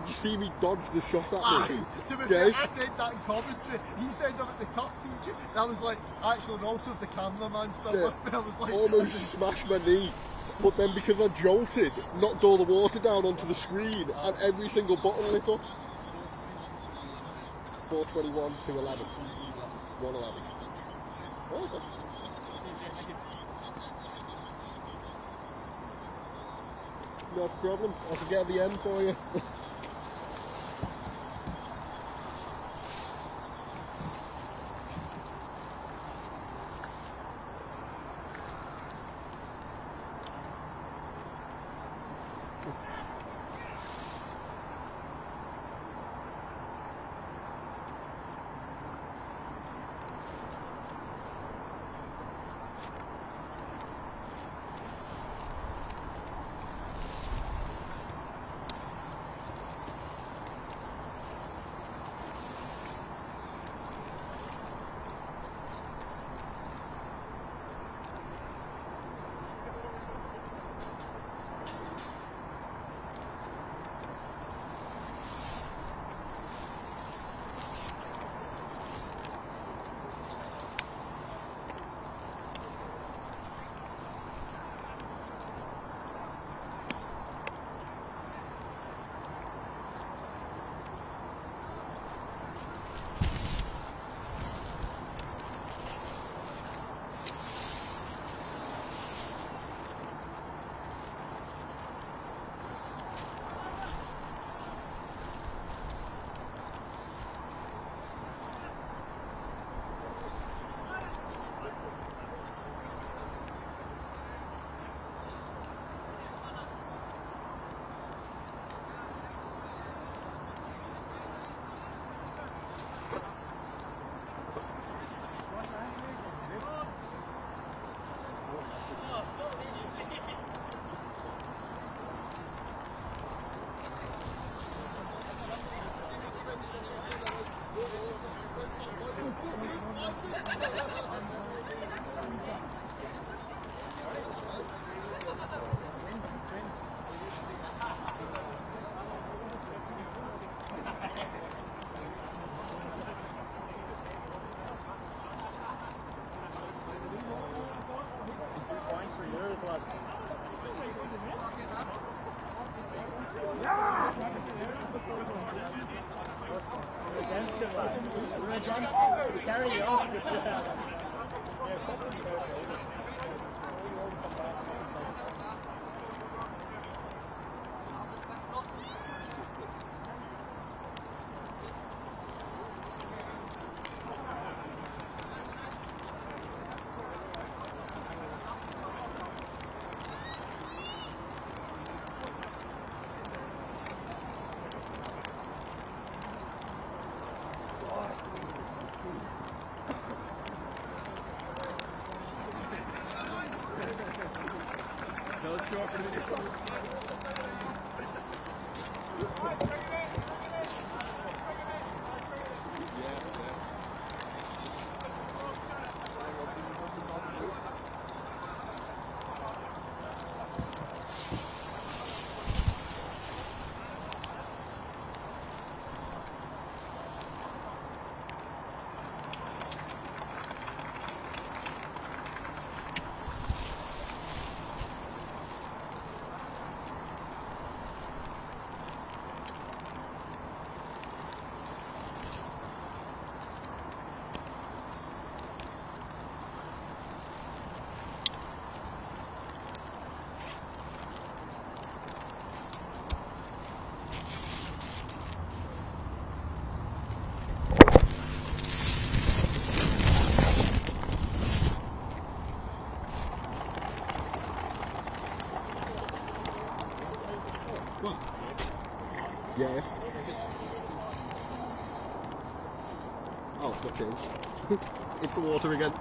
you see me dodge the shot at me? To be fair, I said that in commentary. He said them at the cup feature. I was like, actually, and also the cameraman still with me. I was like, almost smashed my knee. But then because I jolted, knocked all the water down onto the screen, and every single button lit up. 421 to 11. 111. Oh, okay. No problem. I can get the end for you. Yeah. Oh, it's got changed. It's the water again.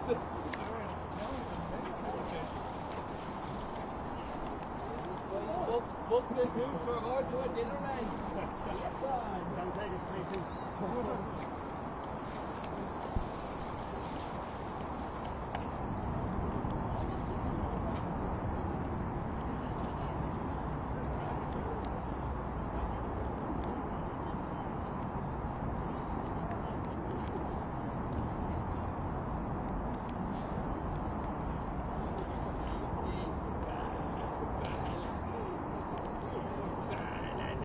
Don't take it straight in.